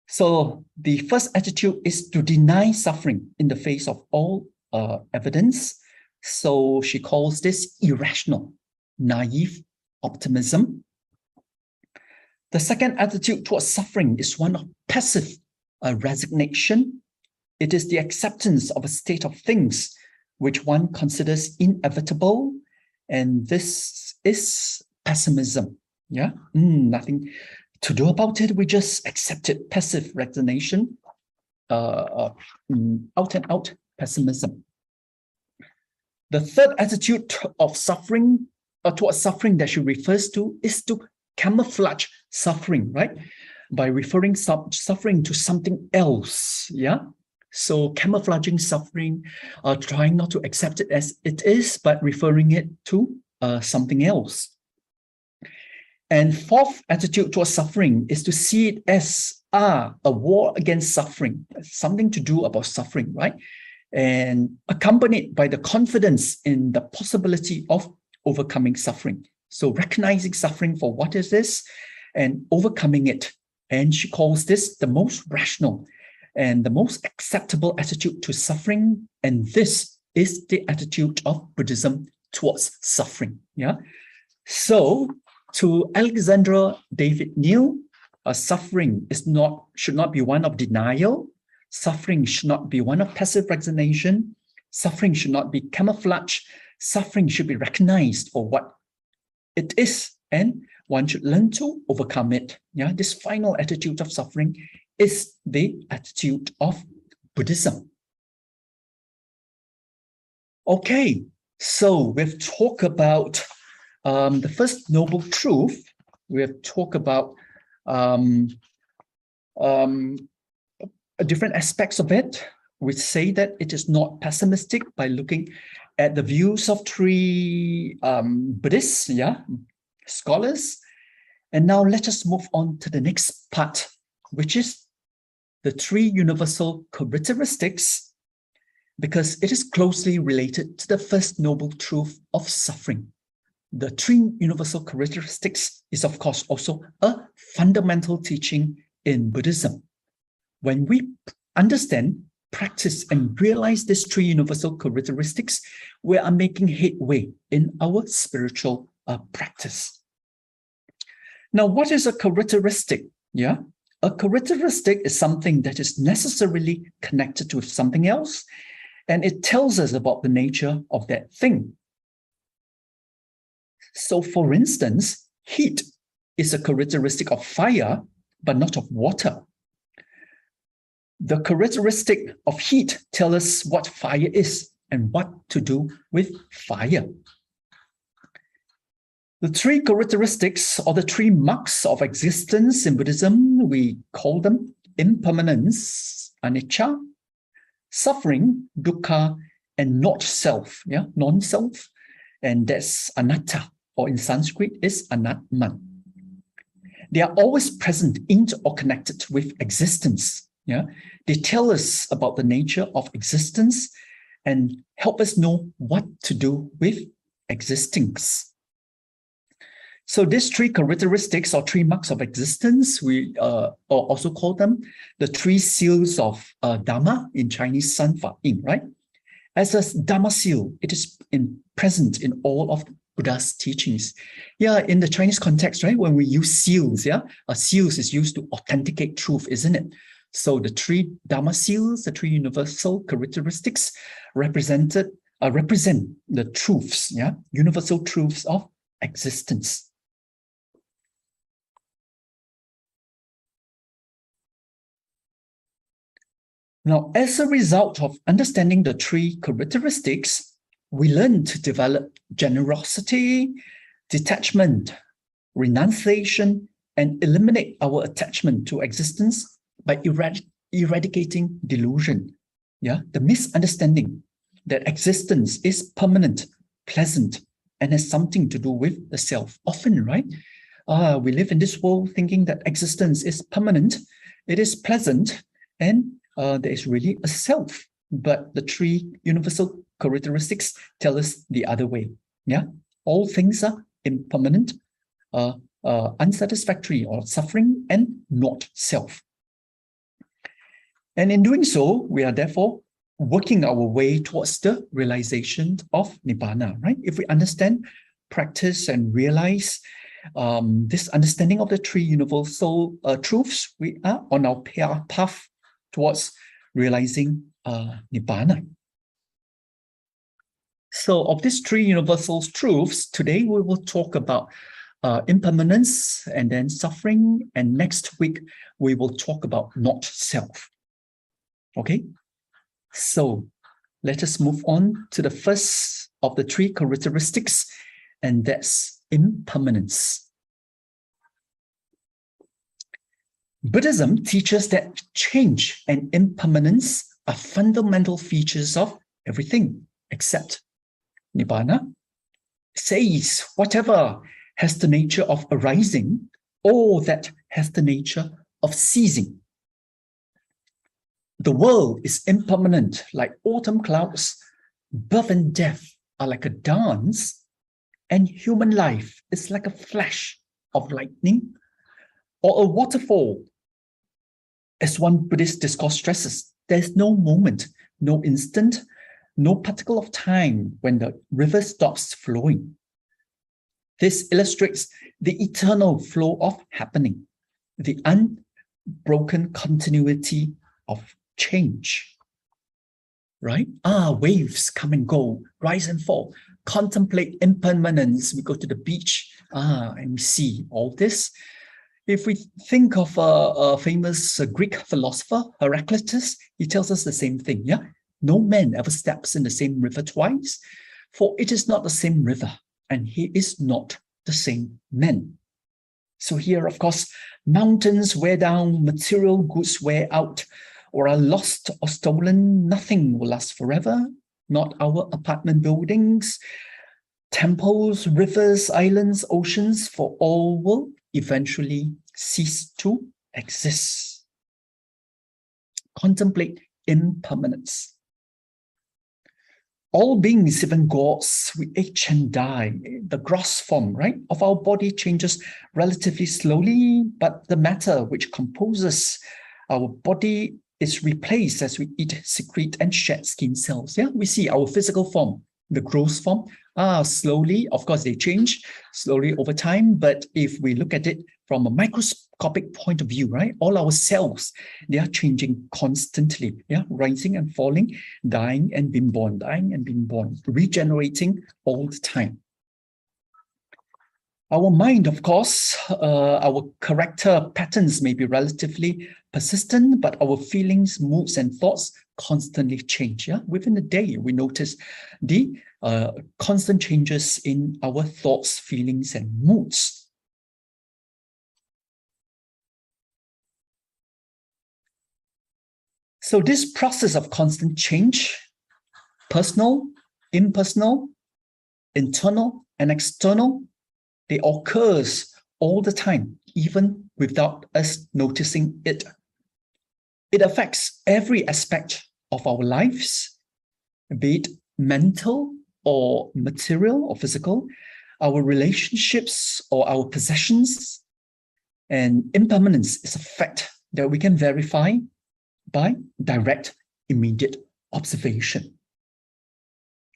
So the first attitude is to deny suffering in the face of all evidence. So she calls this irrational, naive optimism. The second attitude towards suffering is one of passive resignation. It is the acceptance of a state of things which one considers inevitable, and this is pessimism. Yeah, nothing to do about it. We just accept it. Passive resignation, out and out pessimism. The third attitude of suffering, towards suffering that she refers to, is to camouflage suffering, right? By referring suffering to something else. Yeah. So camouflaging suffering, trying not to accept it as it is, but referring it to something else. And fourth attitude towards suffering is to see it as a war against suffering, something to do about suffering, right? And accompanied by the confidence in the possibility of overcoming suffering. So recognizing suffering for what it is and overcoming it. And she calls this the most rational and the most acceptable attitude to suffering. And this is the attitude of Buddhism towards suffering. Yeah. So to Alexandra David Neal, suffering should not be one of denial. Suffering should not be one of passive resignation. Suffering should not be camouflaged. Suffering should be recognized for what it is, and one should learn to overcome it. Yeah, this final attitude of suffering is the attitude of Buddhism. Okay, so we've talked about the first noble truth. We have talked about different aspects of it. We say that it is not pessimistic by looking at the views of 3 Buddhist scholars. And now let us move on to the next part, which is the 3 universal characteristics, because it is closely related to the first noble truth of suffering. The 3 universal characteristics is, of course, also a fundamental teaching in Buddhism. When we understand, practice, and realize these 3 universal characteristics, we are making headway in our spiritual practice. Now, what is a characteristic? Yeah, a characteristic is something that is necessarily connected with something else, and it tells us about the nature of that thing. So, for instance, heat is a characteristic of fire, but not of water. The characteristic of heat tells us what fire is and what to do with fire. The 3 characteristics, or the 3 marks of existence in Buddhism, we call them impermanence, anicca, suffering, dukkha, and not self, non-self, and that's anatta, or in Sanskrit is anatman. They are always present in or connected with existence. Yeah, they tell us about the nature of existence and help us know what to do with existence. So these 3 characteristics or 3 marks of existence, we also call them the 3 seals of Dharma, in Chinese, San Fa Yin, right? As a Dharma seal, it is present in all of Buddha's teachings. Yeah, in the Chinese context, right? When we use seals, seals is used to authenticate truth, isn't it? So the 3 Dharma seals, the 3 universal characteristics represent the truths, universal truths of existence. Now, as a result of understanding the 3 characteristics, we learn to develop generosity, detachment, renunciation, and eliminate our attachment to existence by eradicating delusion. Yeah, the misunderstanding that existence is permanent, pleasant, and has something to do with the self. Often, right? We live in this world thinking that existence is permanent, it is pleasant, and there is really a self. But the three universal characteristics tell us the other way. Yeah, all things are impermanent, unsatisfactory or suffering, and not self. And in doing so, we are therefore working our way towards the realization of Nibbana, right? If we understand, practice, and realize this understanding of the three universal truths, we are on our path towards realizing Nibbana. So of these three universal truths, today we will talk about impermanence and then suffering, and next week we will talk about not self. Okay, so let us move on to the first of the three characteristics, and that's impermanence. Buddhism teaches that change and impermanence are fundamental features of everything except Nibbana. It says whatever has the nature of arising, or that has the nature of ceasing. The world is impermanent, like autumn clouds. Birth and death are like a dance, and human life is like a flash of lightning or a waterfall. As one Buddhist discourse stresses, there's no moment, no instant, no particle of time when the river stops flowing. This illustrates the eternal flow of happening, the unbroken continuity of change, right? Waves come and go, rise and fall, contemplate impermanence. We go to the beach, and we see all this. If we think of a famous Greek philosopher, Heraclitus, he tells us the same thing, yeah? No man ever steps in the same river twice, for it is not the same river, and he is not the same man. So here, of course, mountains wear down, material goods wear out, or are lost or stolen. Nothing will last forever, not our apartment buildings, temples, rivers, islands, oceans, for all will eventually cease to exist. Contemplate impermanence. All beings, even gods, we age and die. The gross form, right, of our body changes relatively slowly, but the matter which composes our body is replaced as we eat, secrete, and shed skin cells. Yeah, we see our physical form, the gross form, slowly, of course, they change slowly over time. But if we look at it from a microscopic point of view, right, all our cells, they are changing constantly. Yeah, rising and falling, dying and being born, dying and being born, regenerating all the time. Our mind, of course, our character patterns may be relatively persistent, but our feelings, moods, and thoughts constantly change. Yeah? Within a day, we notice the constant changes in our thoughts, feelings, and moods. So this process of constant change, personal, impersonal, internal, and external, they occurs all the time, even without us noticing it. It affects every aspect of our lives, be it mental or material or physical, our relationships or our possessions. And impermanence is a fact that we can verify by direct, immediate observation.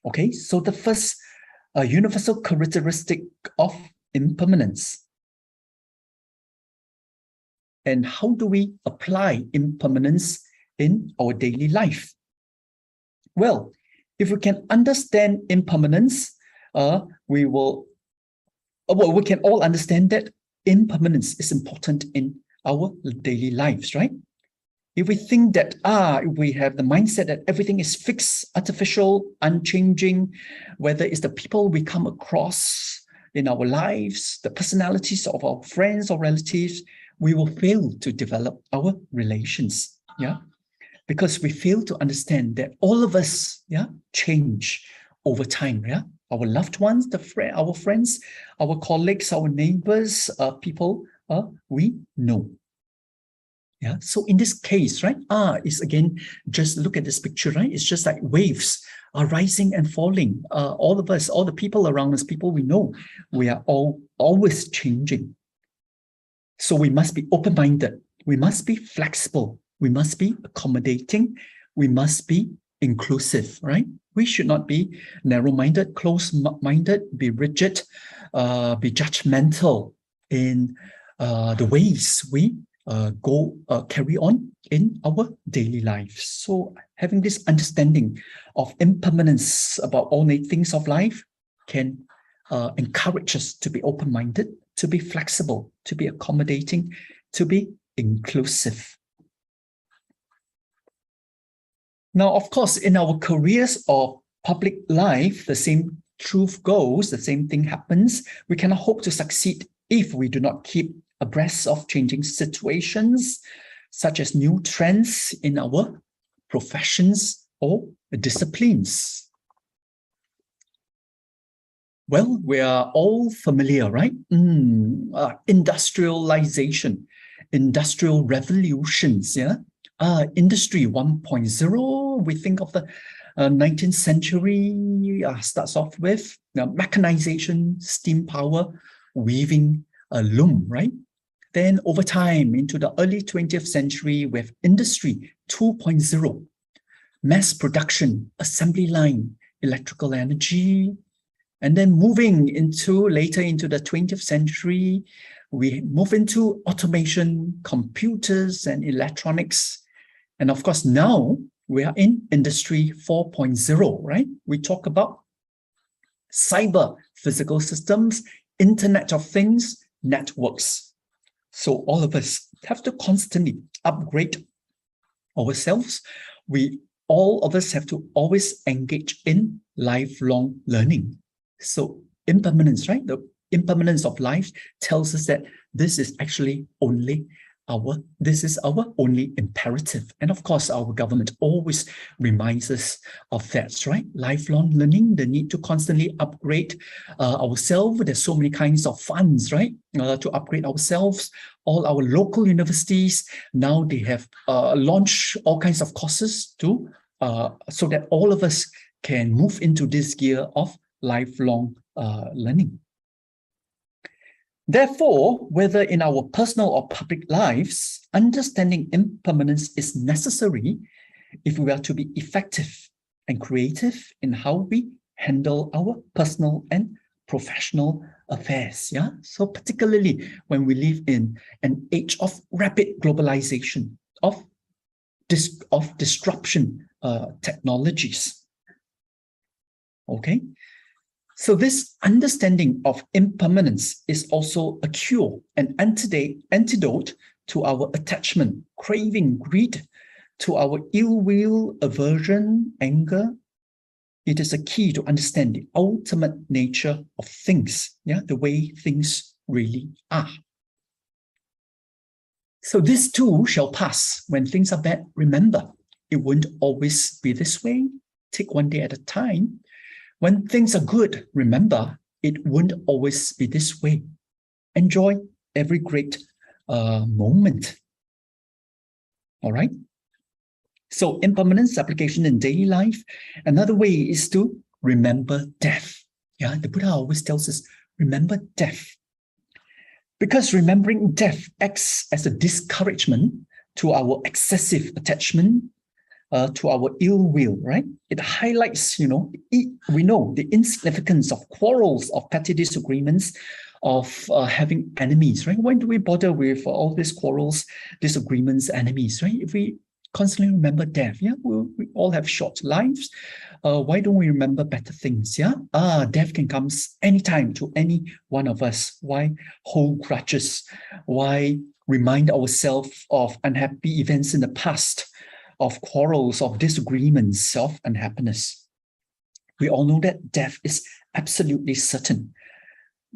Okay, so the first universal characteristic of impermanence. And how do we apply impermanence in our daily life? Well, if we can understand impermanence, we can all understand that impermanence is important in our daily lives, right? If we think that, if we have the mindset that everything is fixed, artificial, unchanging, whether it's the people we come across, in our lives, the personalities of our friends or relatives, we will fail to develop our relations. Yeah. Because we fail to understand that all of us, change over time. Yeah, our loved ones, our friends, our colleagues, our neighbors, people we know. Yeah. So in this case, right, is again, just look at this picture, right? It's just like waves are rising and falling. All of us, all the people around us, people we know, we are all always changing. So we must be open-minded. We must be flexible. We must be accommodating. We must be inclusive, right? We should not be narrow-minded, close-minded, be rigid, be judgmental in the ways we carry on in our daily lives. So having this understanding of impermanence about all things of life can encourage us to be open-minded, to be flexible, to be accommodating, to be inclusive. Now, of course, in our careers or public life, the same truth goes, the same thing happens. We cannot hope to succeed if we do not keep abreast of changing situations, such as new trends in our professions or disciplines. Well, we are all familiar, right? Industrialization, industrial revolutions, Industry 1.0, we think of the 19th century, starts off with mechanization, steam power, weaving a loom, right? Then over time, into the early 20th century, with Industry 2.0, mass production, assembly line, electrical energy. And then moving later into the 20th century, we move into automation, computers, and electronics. And of course, now we are in Industry 4.0, right? We talk about cyber physical systems, Internet of Things, networks. So all of us have to constantly upgrade ourselves. All of us have to always engage in lifelong learning. So impermanence, right? The impermanence of life tells us that this is actually our only imperative. And of course, our government always reminds us of that, right? Lifelong learning, the need to constantly upgrade ourselves. There's so many kinds of funds, right? To upgrade ourselves. All our local universities, now they have launched all kinds of courses so that all of us can move into this gear of lifelong learning. Therefore, whether in our personal or public lives, understanding impermanence is necessary if we are to be effective and creative in how we handle our personal and professional affairs. Yeah. So particularly when we live in an age of rapid globalization, of disruption technologies. Okay. So this understanding of impermanence is also a cure, an antidote to our attachment, craving, greed, to our ill will, aversion, anger. It is a key to understand the ultimate nature of things, the way things really are. So this too shall pass. When things are bad, remember, it won't always be this way. Take one day at a time. When things are good, remember, it won't always be this way. Enjoy every great moment. All right? So impermanence application in daily life. Another way is to remember death. Yeah, the Buddha always tells us, remember death. Because remembering death acts as a discouragement to our excessive attachment, to our ill will, right? It highlights, we know the insignificance of quarrels, of petty disagreements, of having enemies, right? Why do we bother with all these quarrels, disagreements, enemies, right? If we constantly remember death, we all have short lives. Why don't we remember better things, death can come anytime to any one of us. Why hold grudges? Why remind ourselves of unhappy events in the past, of quarrels, of disagreements, of unhappiness? We all know that death is absolutely certain.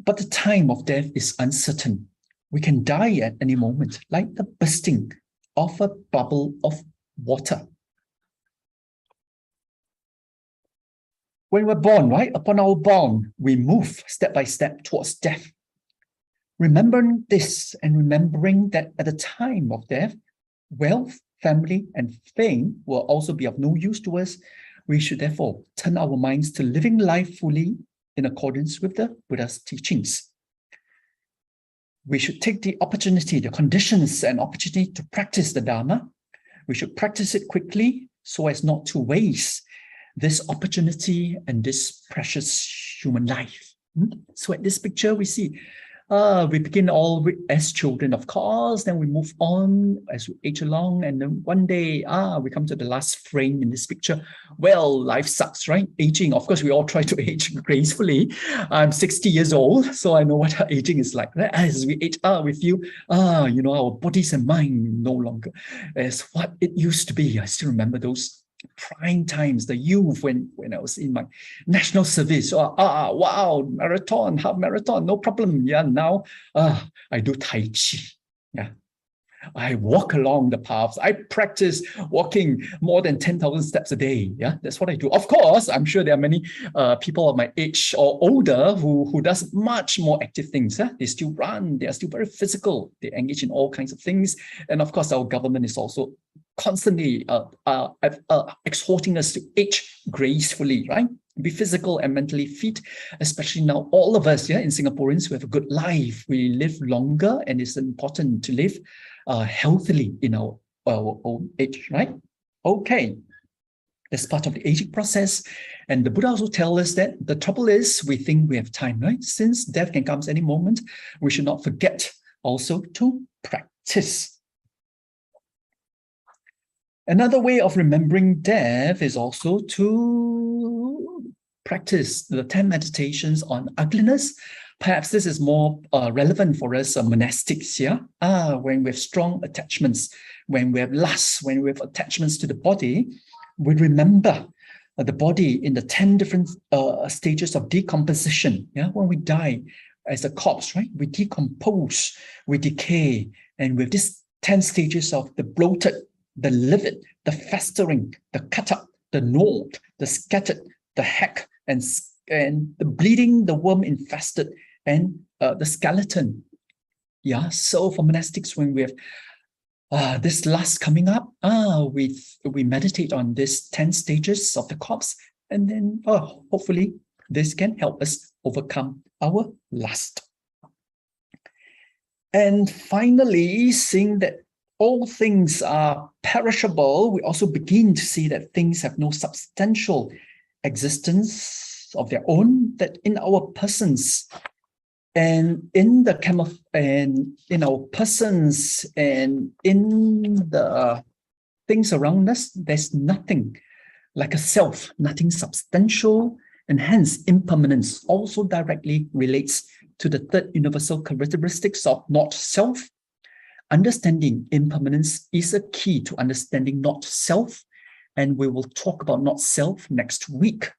But the time of death is uncertain. We can die at any moment, like the bursting of a bubble of water. When we're born, right, upon our born, we move step by step towards death. Remembering this and remembering that at the time of death, wealth, family, and fame will also be of no use to us, we should therefore turn our minds to living life fully in accordance with the Buddha's teachings. We should take the opportunity, the conditions and opportunity to practice the Dharma. We should practice it quickly so as not to waste this opportunity and this precious human life. So at this picture, we see we begin all as children, of course, then we move on as we age along, and then one day, we come to the last frame in this picture. Well, life sucks, right? Aging, of course, we all try to age gracefully. I'm 60 years old, so I know what aging is like. As we age, we feel, our bodies and mind no longer as what it used to be. I still remember those prime times, the youth when I was in my national service. Wow, marathon, half marathon, no problem. Yeah, now I do Tai Chi. Yeah, I walk along the paths. I practice walking more than 10,000 steps a day. Yeah, that's what I do. Of course, I'm sure there are many people of my age or older who does much more active things. They still run. They are still very physical. They engage in all kinds of things. And of course, our government is also constantly exhorting us to age gracefully, right? Be physical and mentally fit, especially now all of us, in Singaporeans, we have a good life. We live longer, and it's important to live healthily in our old age, right? Okay, that's part of the aging process. And the Buddha also tells us that the trouble is we think we have time, right? Since death can come any moment, we should not forget also to practice. Another way of remembering death is also to practice the 10 meditations on ugliness. Perhaps this is more relevant for us monastics, when we have strong attachments, when we have lust, when we have attachments to the body, we remember the body in the 10 different stages of decomposition. When we die as a corpse, right? We decompose, we decay, and with these 10 stages of the bloated, the livid, the festering, the cut up, the gnawed, the scattered, the hack, and the bleeding, the worm infested, and the skeleton. So for monastics, when we have this lust coming up, we meditate on these 10 stages of the corpse, and then hopefully this can help us overcome our lust. And finally, seeing that all things are perishable, we also begin to see that things have no substantial existence of their own, that in our persons and in our persons and in the things around us, there's nothing like a self, nothing substantial, and hence impermanence also directly relates to the third universal characteristics of not self. Understanding impermanence is a key to understanding not self, and we will talk about not self next week.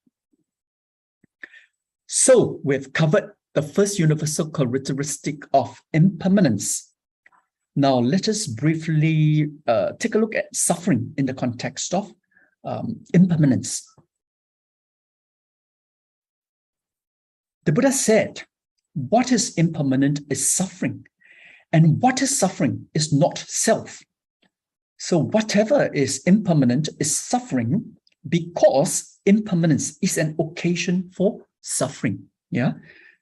So we've covered the first universal characteristic of impermanence. Now let us briefly take a look at suffering in the context of impermanence. The Buddha said, what is impermanent is suffering. And what is suffering is not self. So whatever is impermanent is suffering because impermanence is an occasion for suffering.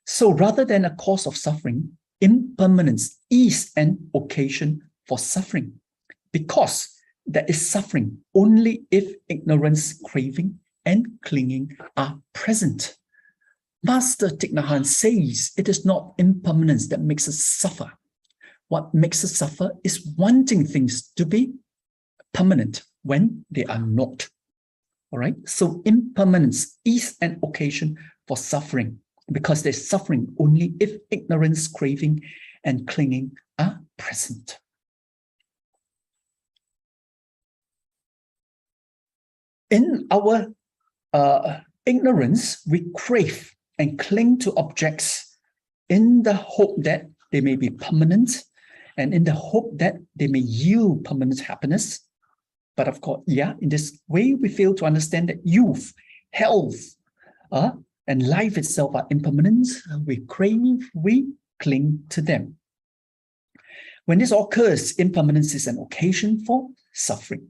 So rather than a cause of suffering, impermanence is an occasion for suffering, because there is suffering only if ignorance, craving, and clinging are present. Master Thich Nhat Hanh says it is not impermanence that makes us suffer. What makes us suffer is wanting things to be permanent when they are not. All right. So impermanence is an occasion for suffering, because there's suffering only if ignorance, craving, and clinging are present. In our ignorance, we crave and cling to objects in the hope that they may be permanent, and in the hope that they may yield permanent happiness. But of course, in this way, we fail to understand that youth, health, and life itself are impermanent. We crave, we cling to them. When this occurs, impermanence is an occasion for suffering.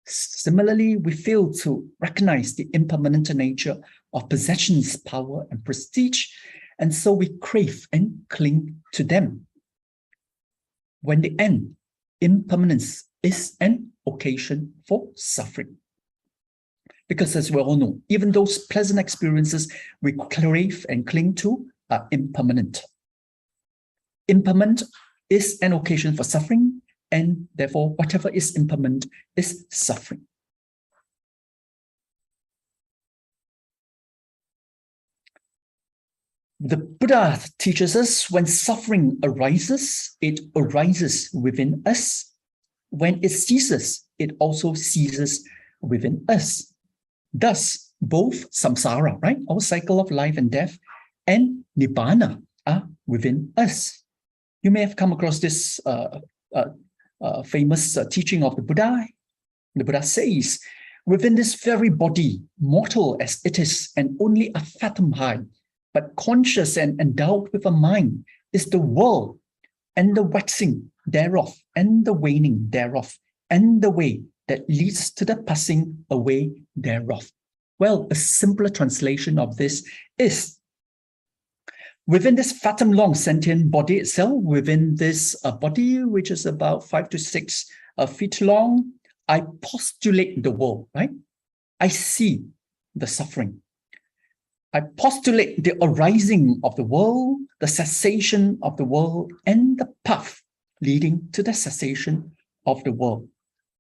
Similarly, we fail to recognize the impermanent nature of possessions, power, and prestige, and so we crave and cling to them. When they end, impermanence is an occasion for suffering. Because as we all know, even those pleasant experiences we crave and cling to are impermanent. Impermanent is an occasion for suffering, and therefore whatever is impermanent is suffering. The Buddha teaches us when suffering arises, it arises within us. When it ceases, it also ceases within us. Thus, both samsara, right, our cycle of life and death, and nibbana are within us. You may have come across this famous teaching of the Buddha. The Buddha says, within this very body, mortal as it is, and only a fathom high, but conscious and endowed with a mind, is the world, and the waxing thereof, and the waning thereof, and the way that leads to the passing away thereof. Well, a simpler translation of this is, within this fathom-long sentient body itself, within this body, which is about 5 to 6 feet long, I postulate the world, right? I see the suffering. I postulate the arising of the world, the cessation of the world, and the path leading to the cessation of the world.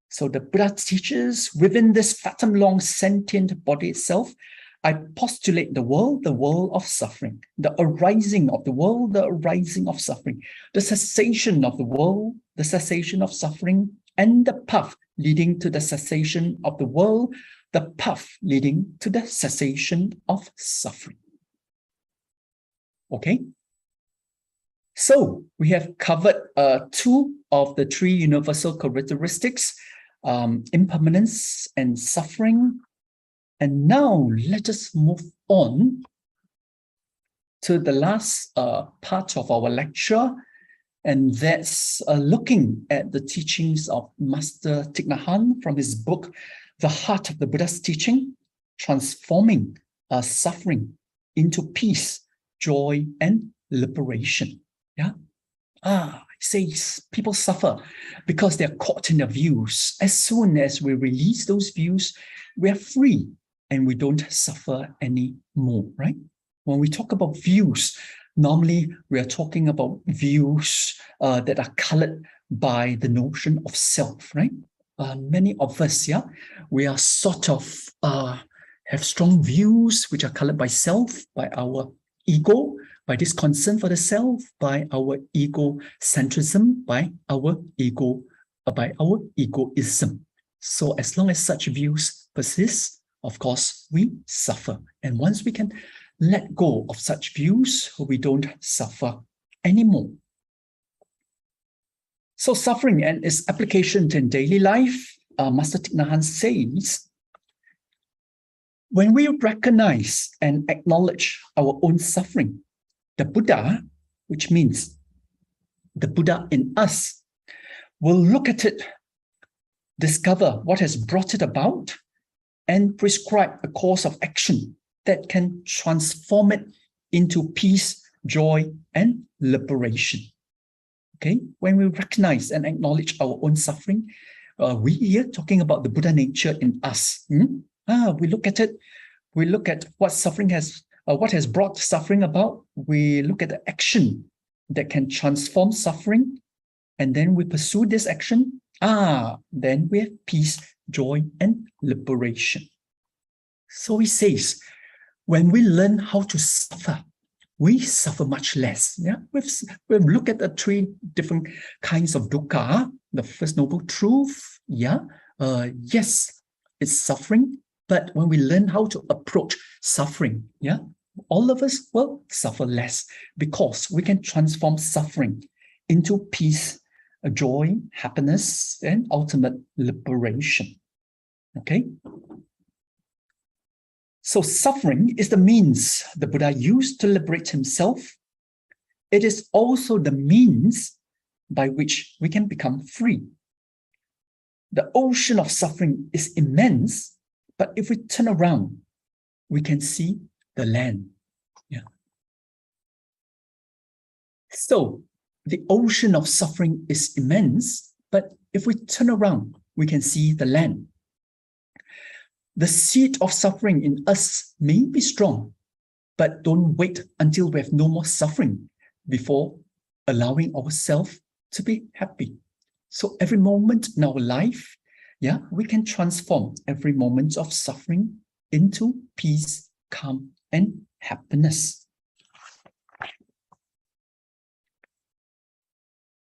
So the Buddha teaches, within this fathom-long sentient body itself, I postulate the world of suffering, the arising of the world, the arising of suffering, the cessation of the world, the cessation of suffering, and the path leading to the cessation of the world, the path leading to the cessation of suffering. Okay? So we have covered 2 of the 3 universal characteristics, impermanence and suffering. And now let us move on to the last part of our lecture, and that's looking at the teachings of Master Thich Nhat Hanh from his book, The Heart of the Buddha's Teaching, Transforming Suffering into Peace, Joy, and Liberation. It says people suffer because they're caught in their views. As soon as we release those views, we are free and we don't suffer anymore, right? When we talk about views, normally we are talking about views that are colored by the notion of self, right? Many of us, we are sort of have strong views which are colored by self, by our ego, by this concern for the self, by our egocentrism, by our egoism. So as long as such views persist, of course, we suffer. And once we can let go of such views, we don't suffer anymore. So suffering and its application in daily life, Master Thich Nhat Hanh says, when we recognize and acknowledge our own suffering, the Buddha, which means the Buddha in us, will look at it, discover what has brought it about, and prescribe a course of action that can transform it into peace, joy, and liberation. Okay, when we recognize and acknowledge our own suffering, we here talking about the Buddha nature in us. We look at it, we look at what suffering has, what has brought suffering about. We look at the action that can transform suffering, and then we pursue this action. Then we have peace, joy, and liberation. So he says, when we learn how to suffer, we suffer much less. We've looked at the 3 different kinds of dukkha. The First Noble Truth, yes, it's suffering, but when we learn how to approach suffering, all of us will suffer less because we can transform suffering into peace, joy, happiness, and ultimate liberation. Okay? So suffering is the means the Buddha used to liberate himself. It is also the means by which we can become free. The ocean of suffering is immense, but if we turn around, we can see the land. Yeah. So the ocean of suffering is immense, but if we turn around, we can see the land. The seed of suffering in us may be strong, but don't wait until we have no more suffering before allowing ourselves to be happy. So every moment in our life, yeah, we can transform every moment of suffering into peace, calm, and happiness.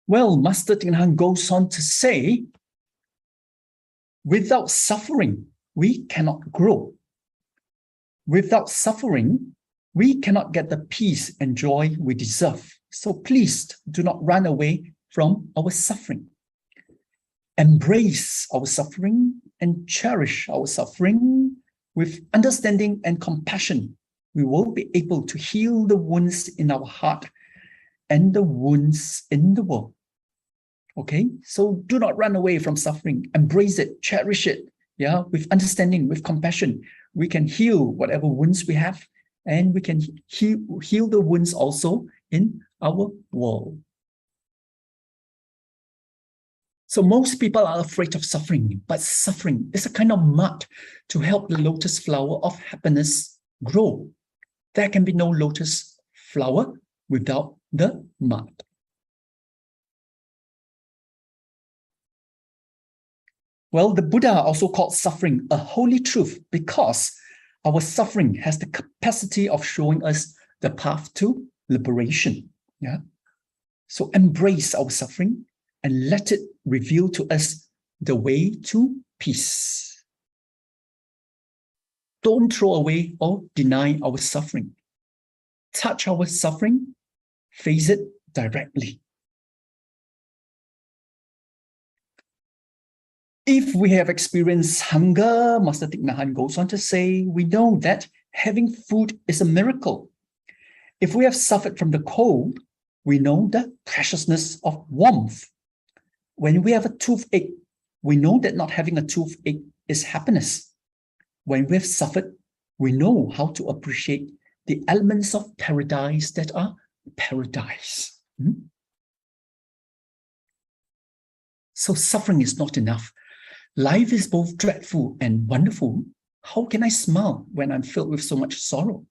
Well, Master Ting Han goes on to say, without suffering, we cannot grow. Without suffering, we cannot get the peace and joy we deserve. So please do not run away from our suffering. Embrace our suffering and cherish our suffering with understanding and compassion. We will be able to heal the wounds in our heart and the wounds in the world. Okay, so do not run away from suffering. Embrace it, cherish it. Yeah, with understanding, with compassion, we can heal whatever wounds we have, and we can heal the wounds also in our world. So most people are afraid of suffering, but suffering is a kind of mud to help the lotus flower of happiness grow. There can be no lotus flower without the mud. Well, the Buddha also called suffering a holy truth because our suffering has the capacity of showing us the path to liberation. Yeah. So embrace our suffering and let it reveal to us the way to peace. Don't throw away or deny our suffering. Touch our suffering, face it directly. If we have experienced hunger, Master Thich Nhat Hanh goes on to say, we know that having food is a miracle. If we have suffered from the cold, we know the preciousness of warmth. When we have a toothache, we know that not having a toothache is happiness. When we have suffered, we know how to appreciate the elements of paradise that are paradise. So suffering is not enough. Life is both dreadful and wonderful. How can I smile when I'm filled with so much sorrow?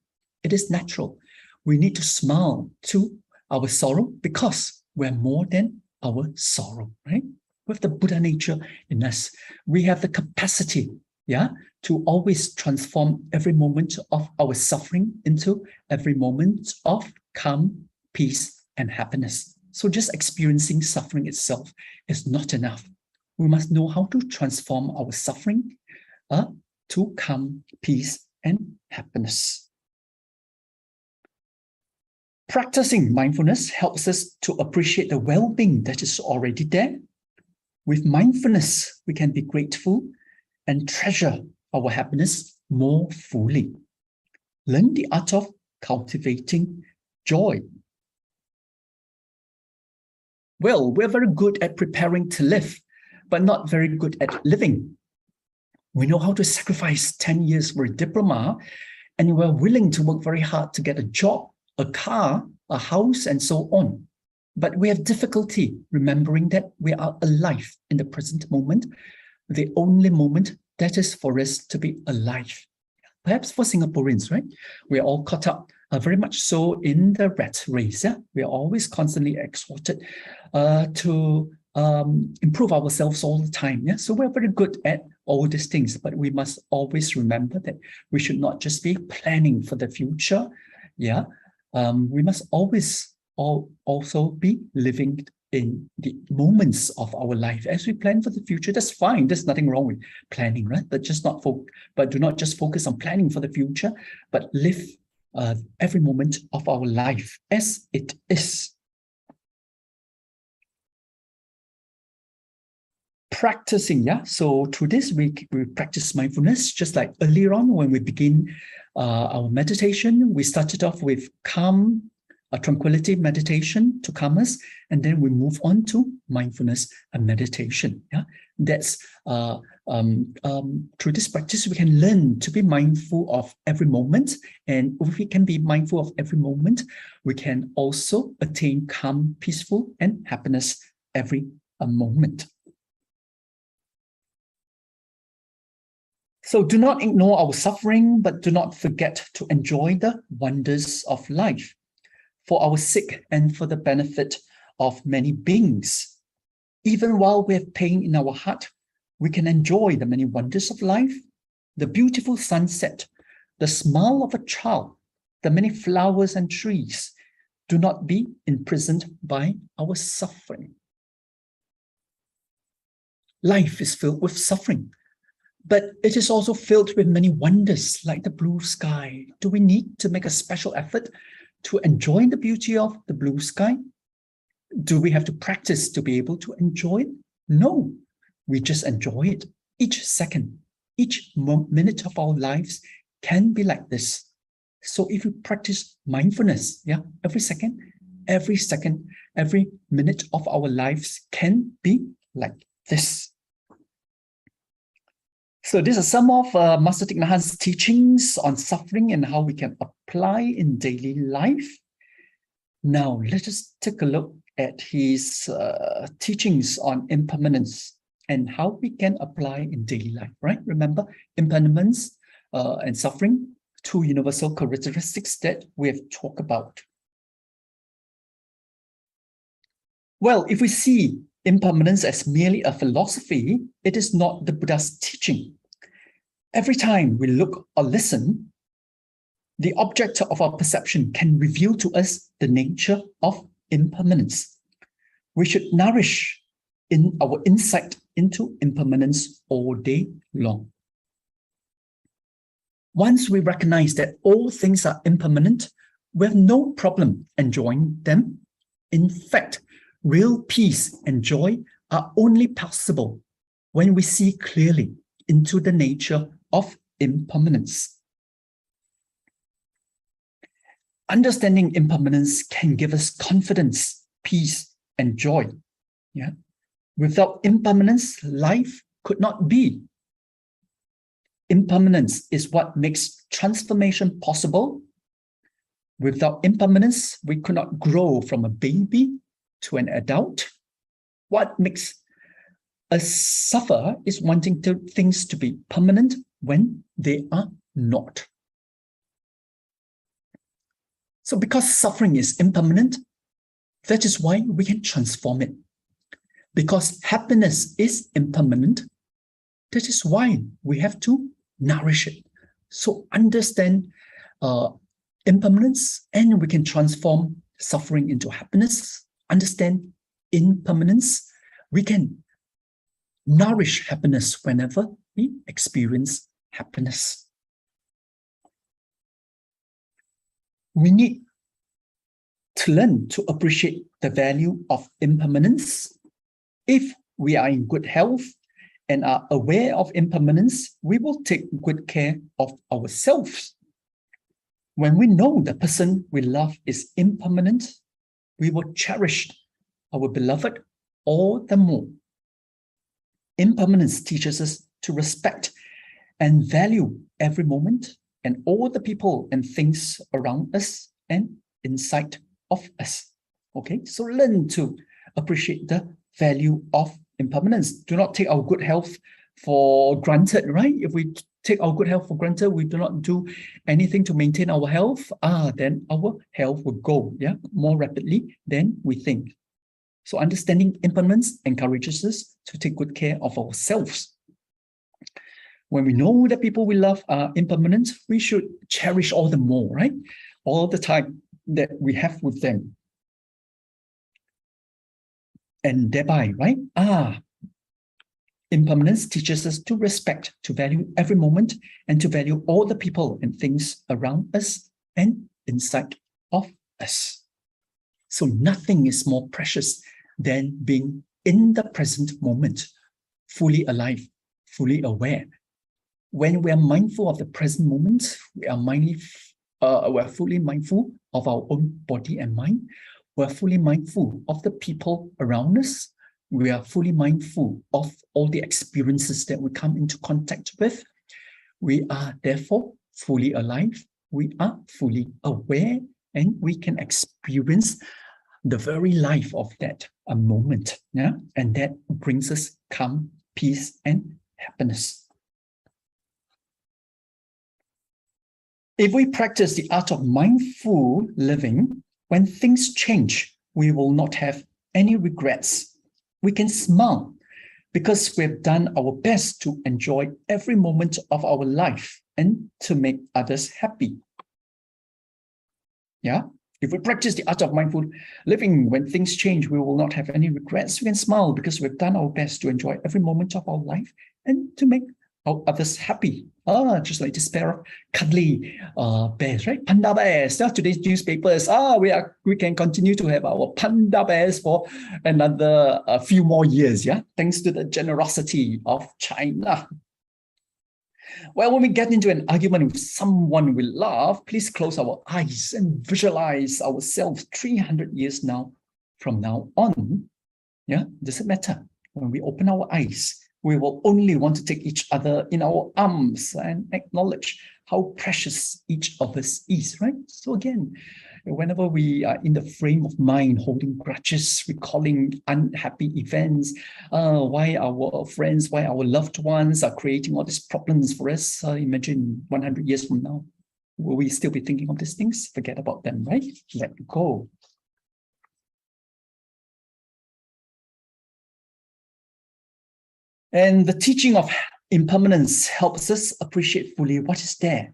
It is natural. We need to smile to our sorrow because we're more than our sorrow, right? With the Buddha nature in us, we have the capacity, yeah, to always transform every moment of our suffering into every moment of calm, peace, and happiness. So just experiencing suffering itself is not enough. We must know how to transform our suffering to calm, peace, and happiness. Practicing mindfulness helps us to appreciate the well-being that is already there. With mindfulness, we can be grateful and treasure our happiness more fully. Learn the art of cultivating joy. Well, we're very good at preparing to live, but not very good at living. We know how to sacrifice 10 years for a diploma, and we're willing to work very hard to get a job, a car, a house, and so on. But we have difficulty remembering that we are alive in the present moment, the only moment that is for us to be alive. Perhaps for Singaporeans, right? We are all caught up very much so in the rat race. Yeah? We are always constantly exhorted to improve ourselves all the time. Yeah, so we're very good at all these things, but we must always remember that we should not just be planning for the future. Yeah, we must always also be living in the moments of our life as we plan for the future. That's fine. There's nothing wrong with planning, right? But do not just focus on planning for the future, but live every moment of our life as it is. Practicing, yeah. So through this, we practice mindfulness, just like earlier on when we begin our meditation. We started off with calm, tranquility meditation to calm us, and then we move on to mindfulness and meditation. Yeah, that's through this practice we can learn to be mindful of every moment, and if we can be mindful of every moment, we can also attain calm, peaceful, and happiness every moment. So do not ignore our suffering, but do not forget to enjoy the wonders of life for our sake and for the benefit of many beings. Even while we have pain in our heart, we can enjoy the many wonders of life, the beautiful sunset, the smile of a child, the many flowers and trees. Do not be imprisoned by our suffering. Life is filled with suffering, but it is also filled with many wonders like the blue sky. Do we need to make a special effort to enjoy the beauty of the blue sky? Do we have to practice to be able to enjoy it? No, we just enjoy it. Each second, each minute of our lives can be like this. So if we practice mindfulness, yeah, every second, every minute of our lives can be like this. So these are some of Master Thich Nhat Hanh's teachings on suffering and how we can apply in daily life. Now, let us take a look at his teachings on impermanence and how we can apply in daily life, right? Remember, impermanence and suffering, two universal characteristics that we have talked about. Well, if we see impermanence as merely a philosophy, it is not the Buddha's teaching. Every time we look or listen, the object of our perception can reveal to us the nature of impermanence. We should nourish in our insight into impermanence all day long. Once we recognize that all things are impermanent, we have no problem enjoying them. In fact, real peace and joy are only possible when we see clearly into the nature of impermanence. Understanding impermanence can give us confidence, peace, and joy. Yeah? Without impermanence, life could not be. Impermanence is what makes transformation possible. Without impermanence, we could not grow from a baby to an adult. What makes us suffer is wanting things to be permanent when they are not. So because suffering is impermanent, that is why we can transform it. Because happiness is impermanent, that is why we have to nourish it. So understand impermanence, and we can transform suffering into happiness. Understand impermanence, we can nourish happiness whenever we experience happiness. We need to learn to appreciate the value of impermanence. If we are in good health and are aware of impermanence, we will take good care of ourselves. When we know the person we love is impermanent, we will cherish our beloved all the more. Impermanence teaches us to respect and value every moment and all the people and things around us and inside of us. Okay, so learn to appreciate the value of impermanence. Do not take our good health for granted, right? If we take our good health for granted, we do not do anything to maintain our health, then our health will go more rapidly than we think. So understanding impermanence encourages us to take good care of ourselves. When we know that people we love are impermanent, we should cherish all the more, right? All the time that we have with them. And thereby, right? Impermanence teaches us to respect, to value every moment, and to value all the people and things around us and inside of us. So nothing is more precious than being in the present moment, fully alive, fully aware. When we are mindful of the present moment, we're fully mindful of our own body and mind. We're fully mindful of the people around us. We are fully mindful of all the experiences that we come into contact with. We are therefore fully alive. We are fully aware, and we can experience the very life of that moment. Yeah? And that brings us calm, peace, and happiness. If we practice the art of mindful living, when things change, we will not have any regrets. We can smile because we've done our best to enjoy every moment of our life and to make others happy. Yeah? If we practice the art of mindful living, when things change, we will not have any regrets. We can smile because we've done our best to enjoy every moment of our life and to make others happy. Just like this pair of cuddly bears, right? Panda bears. Today's newspapers. We can continue to have our panda bears for another few more years. Yeah, thanks to the generosity of China. Well, when we get into an argument with someone we love, please close our eyes and visualize ourselves 300 years from now on. Yeah, does it matter? When we open our eyes, we will only want to take each other in our arms and acknowledge how precious each of us is, right? So again, whenever we are in the frame of mind, holding grudges, recalling unhappy events, why our friends, why our loved ones are creating all these problems for us, imagine 100 years from now, will we still be thinking of these things? Forget about them, right? Let go. And the teaching of impermanence helps us appreciate fully what is there.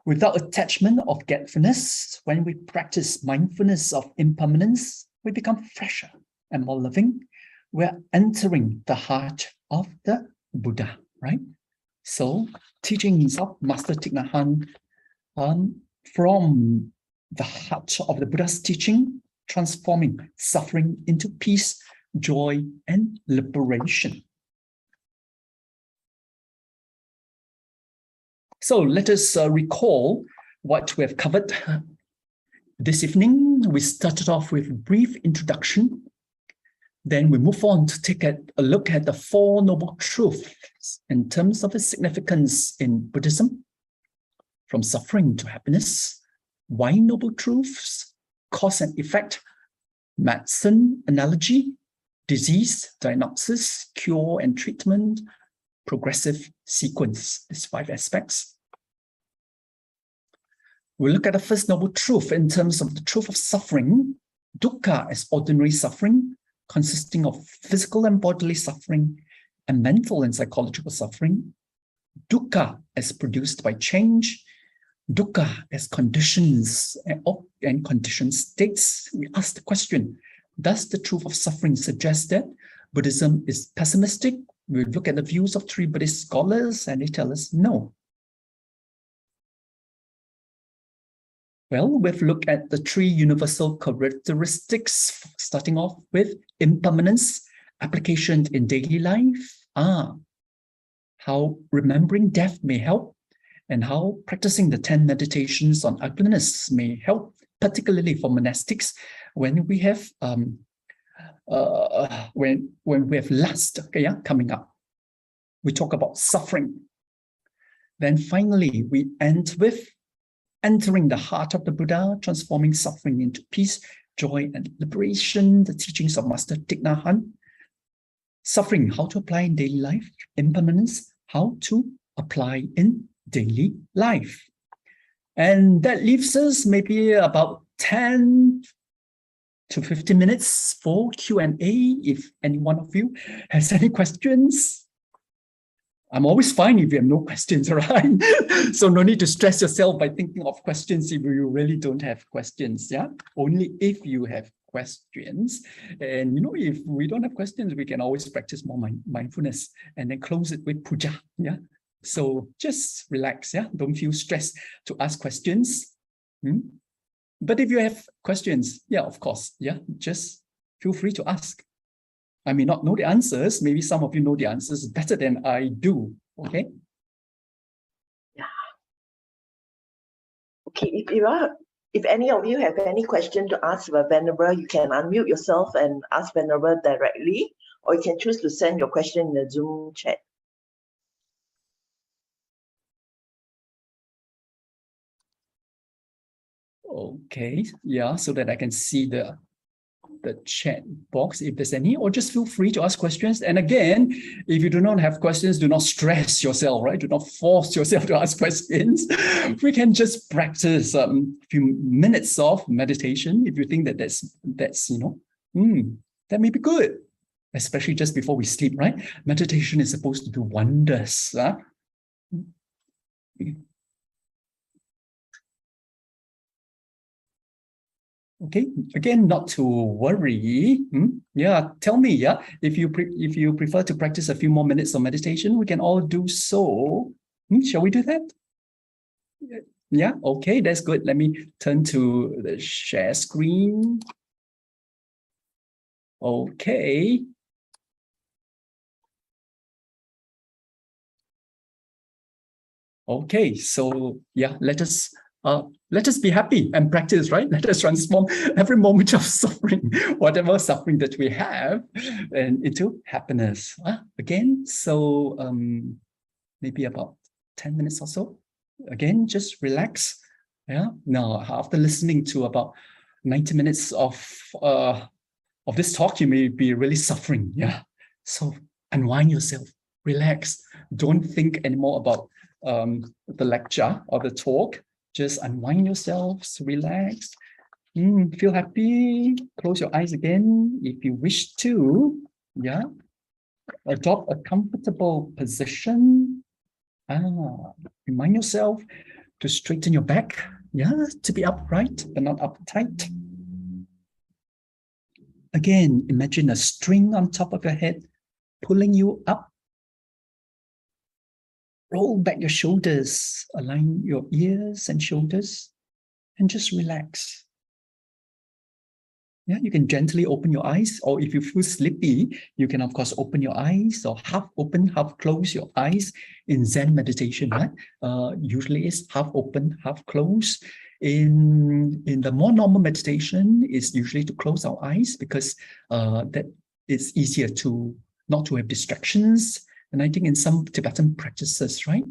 Without attachment or forgetfulness, when we practice mindfulness of impermanence, we become fresher and more loving. We're entering the heart of the Buddha, right? So, teachings of Master Thich Nhat Hanh from the heart of the Buddha's teaching, transforming suffering into peace, joy, and liberation. So let us recall what we have covered this evening. We started off with a brief introduction. Then we move on to take a look at the Four Noble Truths in terms of its significance in Buddhism, from suffering to happiness, why Noble Truths, cause and effect, medicine analogy, disease, diagnosis, cure and treatment, progressive sequence. These 5 aspects. We'll look at the first noble truth in terms of the truth of suffering, dukkha as ordinary suffering, consisting of physical and bodily suffering, and mental and psychological suffering, dukkha as produced by change, dukkha as conditions and conditioned states. We ask the question, does the truth of suffering suggest that Buddhism is pessimistic? We look at the views of 3 Buddhist scholars and they tell us no. Well, we've looked at the 3 universal characteristics, starting off with impermanence, application in daily life, how remembering death may help, and how practicing the 10 meditations on ugliness may help, particularly for monastics when we have when we have lust coming up. We talk about suffering. Then finally, we end with entering the heart of the Buddha, transforming suffering into peace, joy, and liberation, the teachings of Master Thich Nhat Hanh. Suffering, how to apply in daily life. Impermanence, how to apply in daily life. And that leaves us maybe about 10 to 15 minutes for Q&A, if any one of you has any questions. I'm always fine if you have no questions, right? So no need to stress yourself by thinking of questions if you really don't have questions, yeah? Only if you have questions. And if we don't have questions, we can always practice more mindfulness and then close it with puja, yeah? So just relax, yeah? Don't feel stressed to ask questions. But if you have questions, yeah, of course, yeah, just feel free to ask. I may not know the answers. Maybe some of you know the answers better than I do. Okay. Yeah. Okay. If any of you have any question to ask the Venerable, you can unmute yourself and ask Venerable directly, or you can choose to send your question in the Zoom chat. Okay, yeah, so that I can see the chat box if there's any, or just feel free to ask questions. And again, if you do not have questions, do not stress yourself, right? Do not force yourself to ask questions. We can just practice a few minutes of meditation if you think that that's that may be good, especially just before we sleep, right? Meditation is supposed to do wonders. Okay, again, not to worry. Yeah, tell me, yeah, if you prefer to practice a few more minutes of meditation, we can all do so. Shall we do that? Yeah, okay, that's good. Let me turn to the share screen. Okay. Okay, so yeah, let us be happy and practice, right? Let us transform every moment of suffering, whatever suffering that we have, and into happiness. Again, so maybe about 10 minutes or so. Again, just relax. Yeah. Now, after listening to about 90 minutes of this talk, you may be really suffering. Yeah. So unwind yourself, relax. Don't think anymore about the lecture or the talk. Just unwind yourselves, relax, feel happy, close your eyes again if you wish to. Yeah. Adopt a comfortable position. Remind yourself to straighten your back. Yeah, to be upright but not uptight. Again, imagine a string on top of your head pulling you up. Roll back your shoulders, align your ears and shoulders, and just relax. Yeah, you can gently open your eyes, or if you feel sleepy, you can of course open your eyes or half open, half close your eyes in Zen meditation. Right? Usually it's half open, half closed. In the more normal meditation, it's usually to close our eyes because that is easier to not to have distractions. And I think in some Tibetan practices, right?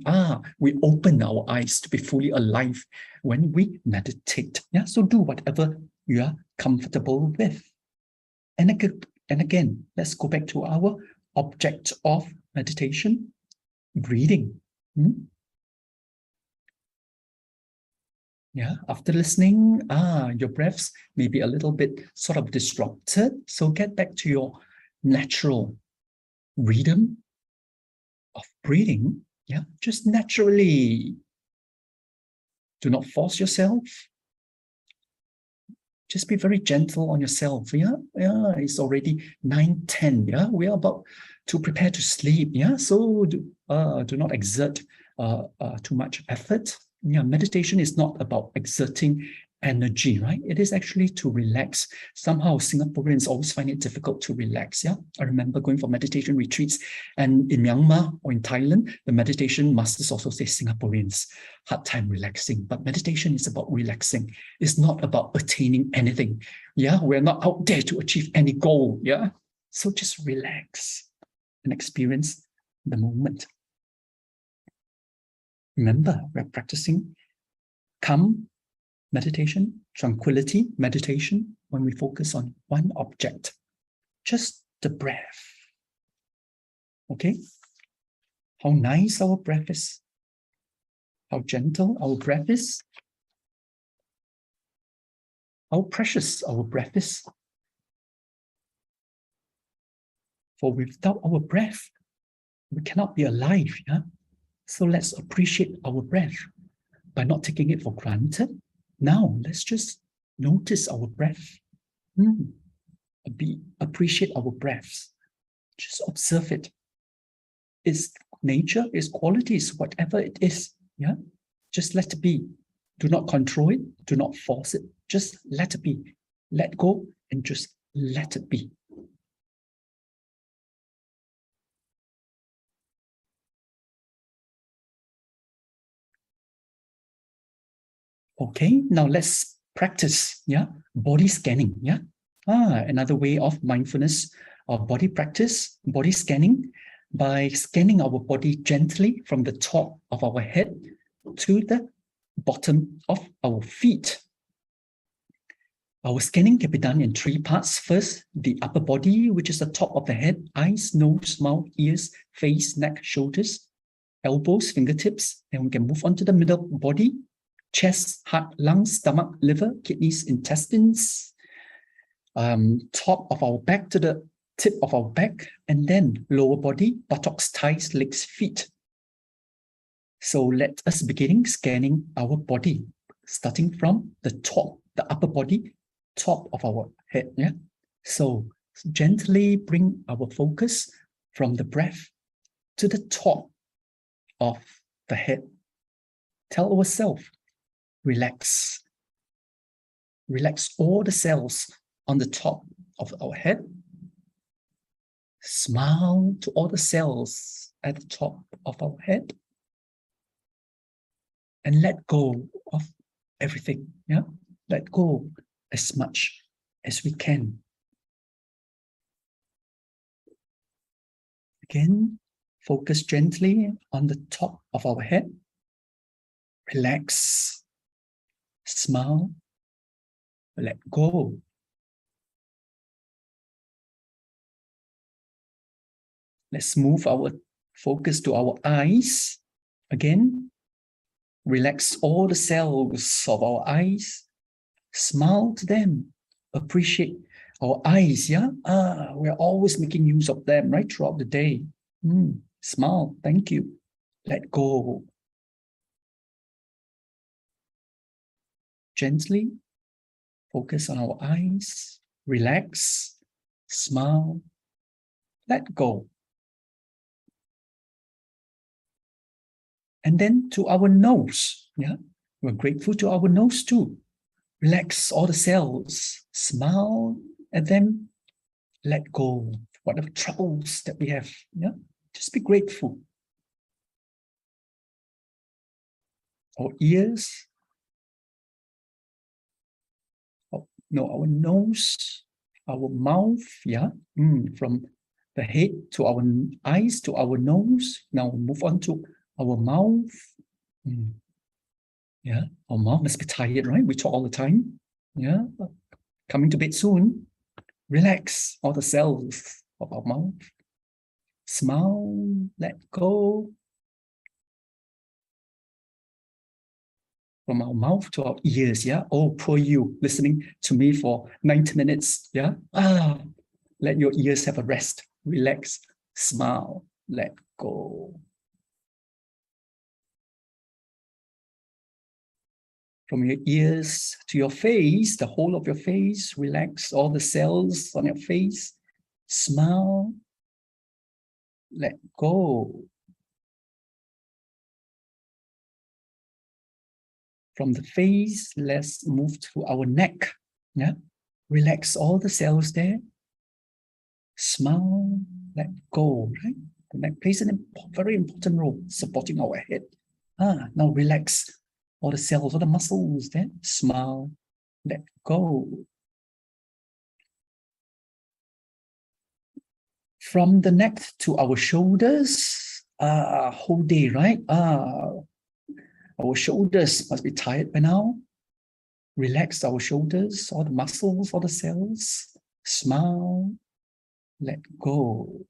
We open our eyes to be fully alive when we meditate. Yeah, so do whatever you are comfortable with. And again, let's go back to our object of meditation, breathing. Yeah, after listening, your breaths may be a little bit sort of disrupted. So get back to your natural rhythm of breathing. Yeah, just naturally. Do not force yourself. Just be very gentle on yourself. Yeah, it's already 9:10. Yeah, we are about to prepare to sleep. Yeah, so do not exert too much effort. Yeah, meditation is not about exerting energy, right? It is actually to relax. Somehow Singaporeans always find it difficult to relax. Yeah, I remember going for meditation retreats, and in Myanmar or in Thailand, the meditation masters also say Singaporeans hard time relaxing. But meditation is about relaxing. It's not about attaining anything. Yeah, we're not out there to achieve any goal. Yeah, so just relax and experience the moment. Remember, we're practicing calm meditation, tranquility meditation, when we focus on one object, just the breath. Okay? How nice our breath is. How gentle our breath is. How precious our breath is. For without our breath, we cannot be alive. Yeah? So let's appreciate our breath by not taking it for granted. Now, let's just notice our breath. Appreciate our breaths. Just observe it. Its nature, its qualities, whatever it is. Yeah, just let it be. Do not control it. Do not force it. Just let it be. Let go and just let it be. Okay, now let's practice, body scanning, another way of mindfulness or body practice, body scanning, by scanning our body gently from the top of our head to the bottom of our feet. Our scanning can be done in 3 parts. First, the upper body, which is the top of the head, eyes, nose, mouth, ears, face, neck, shoulders, elbows, fingertips. Then we can move on to the middle body, chest, heart, lungs, stomach, liver, kidneys, intestines, top of our back to the tip of our back, and then lower body, buttocks, thighs, legs, feet. So let us begin scanning our body, starting from the top, the upper body, top of our head. So gently bring our focus from the breath to the top of the head. Tell ourselves, relax. Relax all the cells on the top of our head. Smile to all the cells at the top of our head. And let go of everything. Let go as much as we can. Again, focus gently on the top of our head. Relax. Smile. Let go. Let's move our focus to our eyes. Again, relax all the cells of our eyes. Smile to them. Appreciate our eyes, we're always making use of them, right, throughout the day. Smile, thank you. Let go. Gently focus on our eyes. Relax. Smile. Let go. And then to our nose, we're grateful to our nose too. Relax all the cells. Smile at them. Let go of whatever troubles that we have. Just be grateful. Our ears. Our nose, our mouth, from the head to our eyes to our nose. Now move on to our mouth. Our mouth must be tired, right? We talk all the time. Coming to bed soon. Relax all the cells of our mouth. Smile, let go. From our mouth to our ears, Oh, poor you, listening to me for 90 minutes, Let your ears have a rest. Relax, smile, let go. From your ears to your face, the whole of your face, relax all the cells on your face. Smile, let go. From the face, let's move to our neck. Relax all the cells there. Smile, let go, right? The neck plays a very important role supporting our head. Now relax all the cells, all the muscles there. Smile, let go. From the neck to our shoulders, whole day, right? Our shoulders must be tired by now. Relax our shoulders, all the muscles, all the cells. Smile, let go.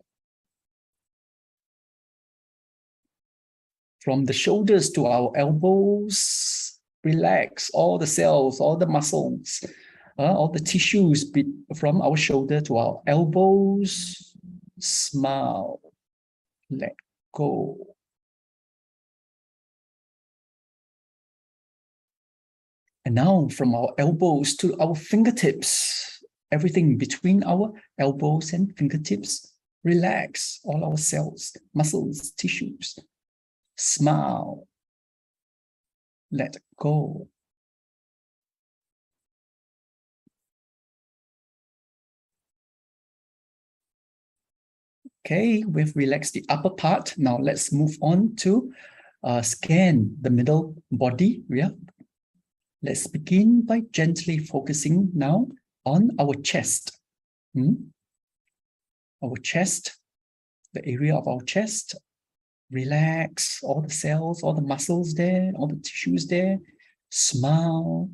From the shoulders to our elbows, relax all the cells, all the muscles, all the tissues from our shoulder to our elbows. Smile, let go. And now from our elbows to our fingertips, everything between our elbows and fingertips, relax all our cells, muscles, tissues. Smile, let go. Okay, we've relaxed the upper part. Now let's move on to scan the middle body. Yeah. Let's begin by gently focusing now on our chest. Our chest, the area of our chest. Relax all the cells, all the muscles there, all the tissues there. Smile.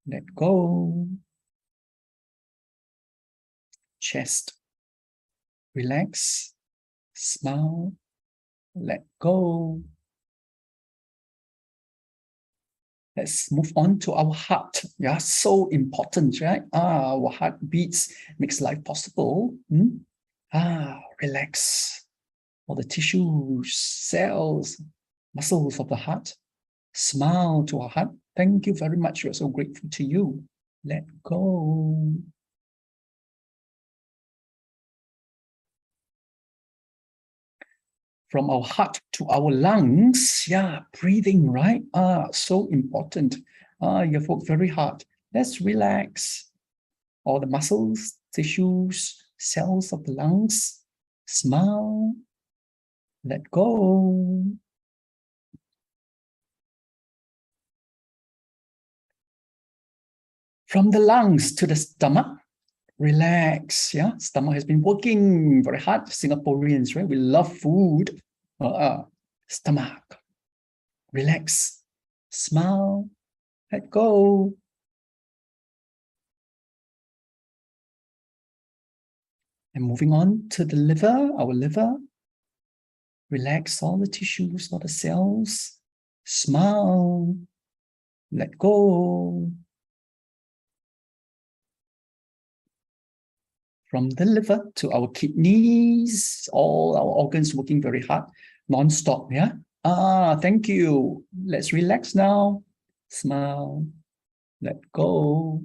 Let go. Chest. Relax. Smile. Let go. Let's move on to our heart. Yeah, so important, right? Our heart beats, makes life possible. Relax. All the tissues, cells, muscles of the heart. Smile to our heart. Thank you very much. We're so grateful to you. Let go. From our heart to our lungs. Yeah, breathing, right? So important. You've worked very hard. Let's relax. All the muscles, tissues, cells of the lungs. Smile. Let go. From the lungs to the stomach. Relax, yeah. Stomach has been working very hard. Singaporeans, right? We love food. Stomach. Relax. Smile. Let go. And moving on to the liver, our liver. Relax all the tissues, all the cells. Smile. Let go. From the liver to our kidneys, all our organs working very hard, non-stop, yeah? Thank you. Let's relax now. Smile. Let go.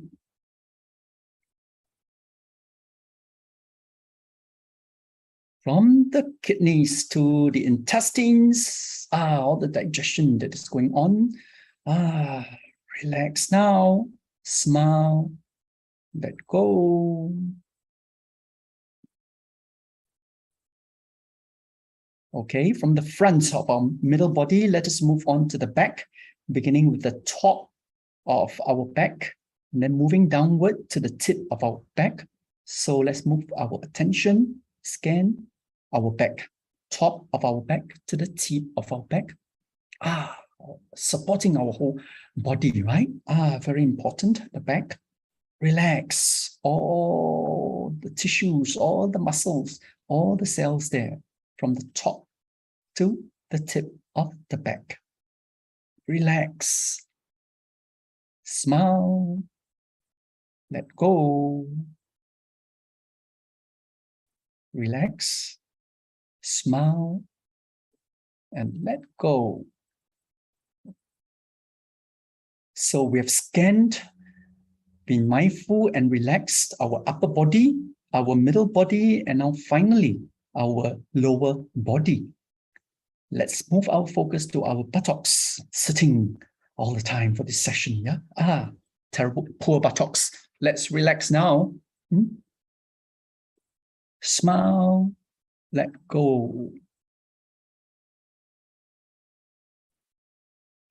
From the kidneys to the intestines, all the digestion that is going on. Relax now. Smile. Let go. Okay, from the front of our middle body, let us move on to the back, beginning with the top of our back, and then moving downward to the tip of our back. So let's move our attention, scan our back, top of our back to the tip of our back. Supporting our whole body, right? Very important, the back. Relax all the tissues, all the muscles, all the cells there, from the top to the tip of the back. Relax. Smile. Let go. Relax. Smile. And let go. So we have scanned, been mindful and relaxed our upper body, our middle body, and now finally our lower body. Let's move our focus to our buttocks, sitting all the time for this session. Yeah. Terrible, poor buttocks. Let's relax now. Smile. Let go.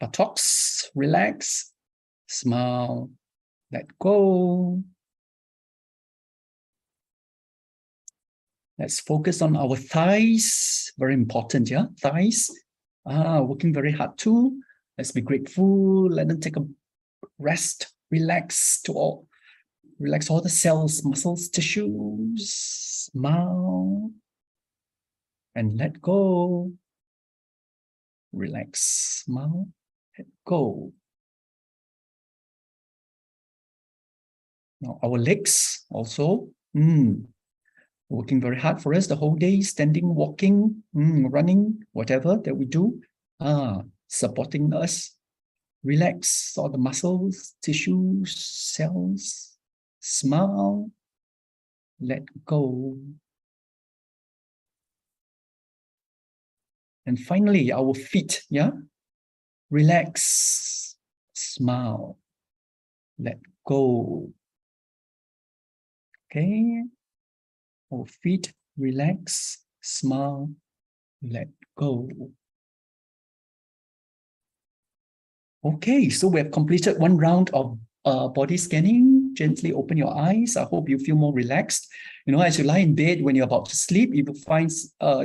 Buttocks, relax. Smile. Let go. Let's focus on our thighs. Very important, yeah? Thighs. Working very hard too. Let's be grateful. Let them take a rest. Relax all the cells, muscles, tissues. Smile. And let go. Relax. Smile. Let go. Now our legs also. Working very hard for us the whole day, standing, walking, running, whatever that we do, supporting us. Relax all the muscles, tissues, cells. Smile. Let go. And finally, our feet, yeah? Relax. Smile. Let go. Okay. Our feet, relax, smile, let go. Okay, so we have completed one round of body scanning. Gently open your eyes. I hope you feel more relaxed. You know, as you lie in bed when you're about to sleep, if you find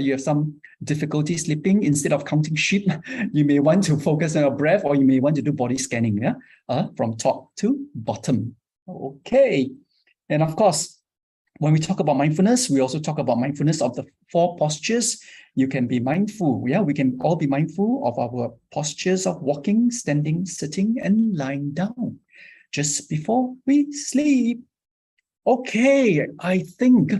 you have some difficulty sleeping, instead of counting sheep, you may want to focus on your breath, or you may want to do body scanning, yeah, from top to bottom. Okay, and of course, when we talk about mindfulness, we also talk about mindfulness of the 4 postures. You can be mindful. Yeah, we can all be mindful of our postures of walking, standing, sitting, and lying down just before we sleep. Okay, I think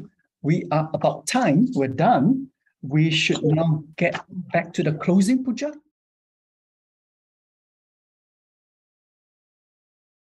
we are about time. We're done. We should now get back to the closing puja.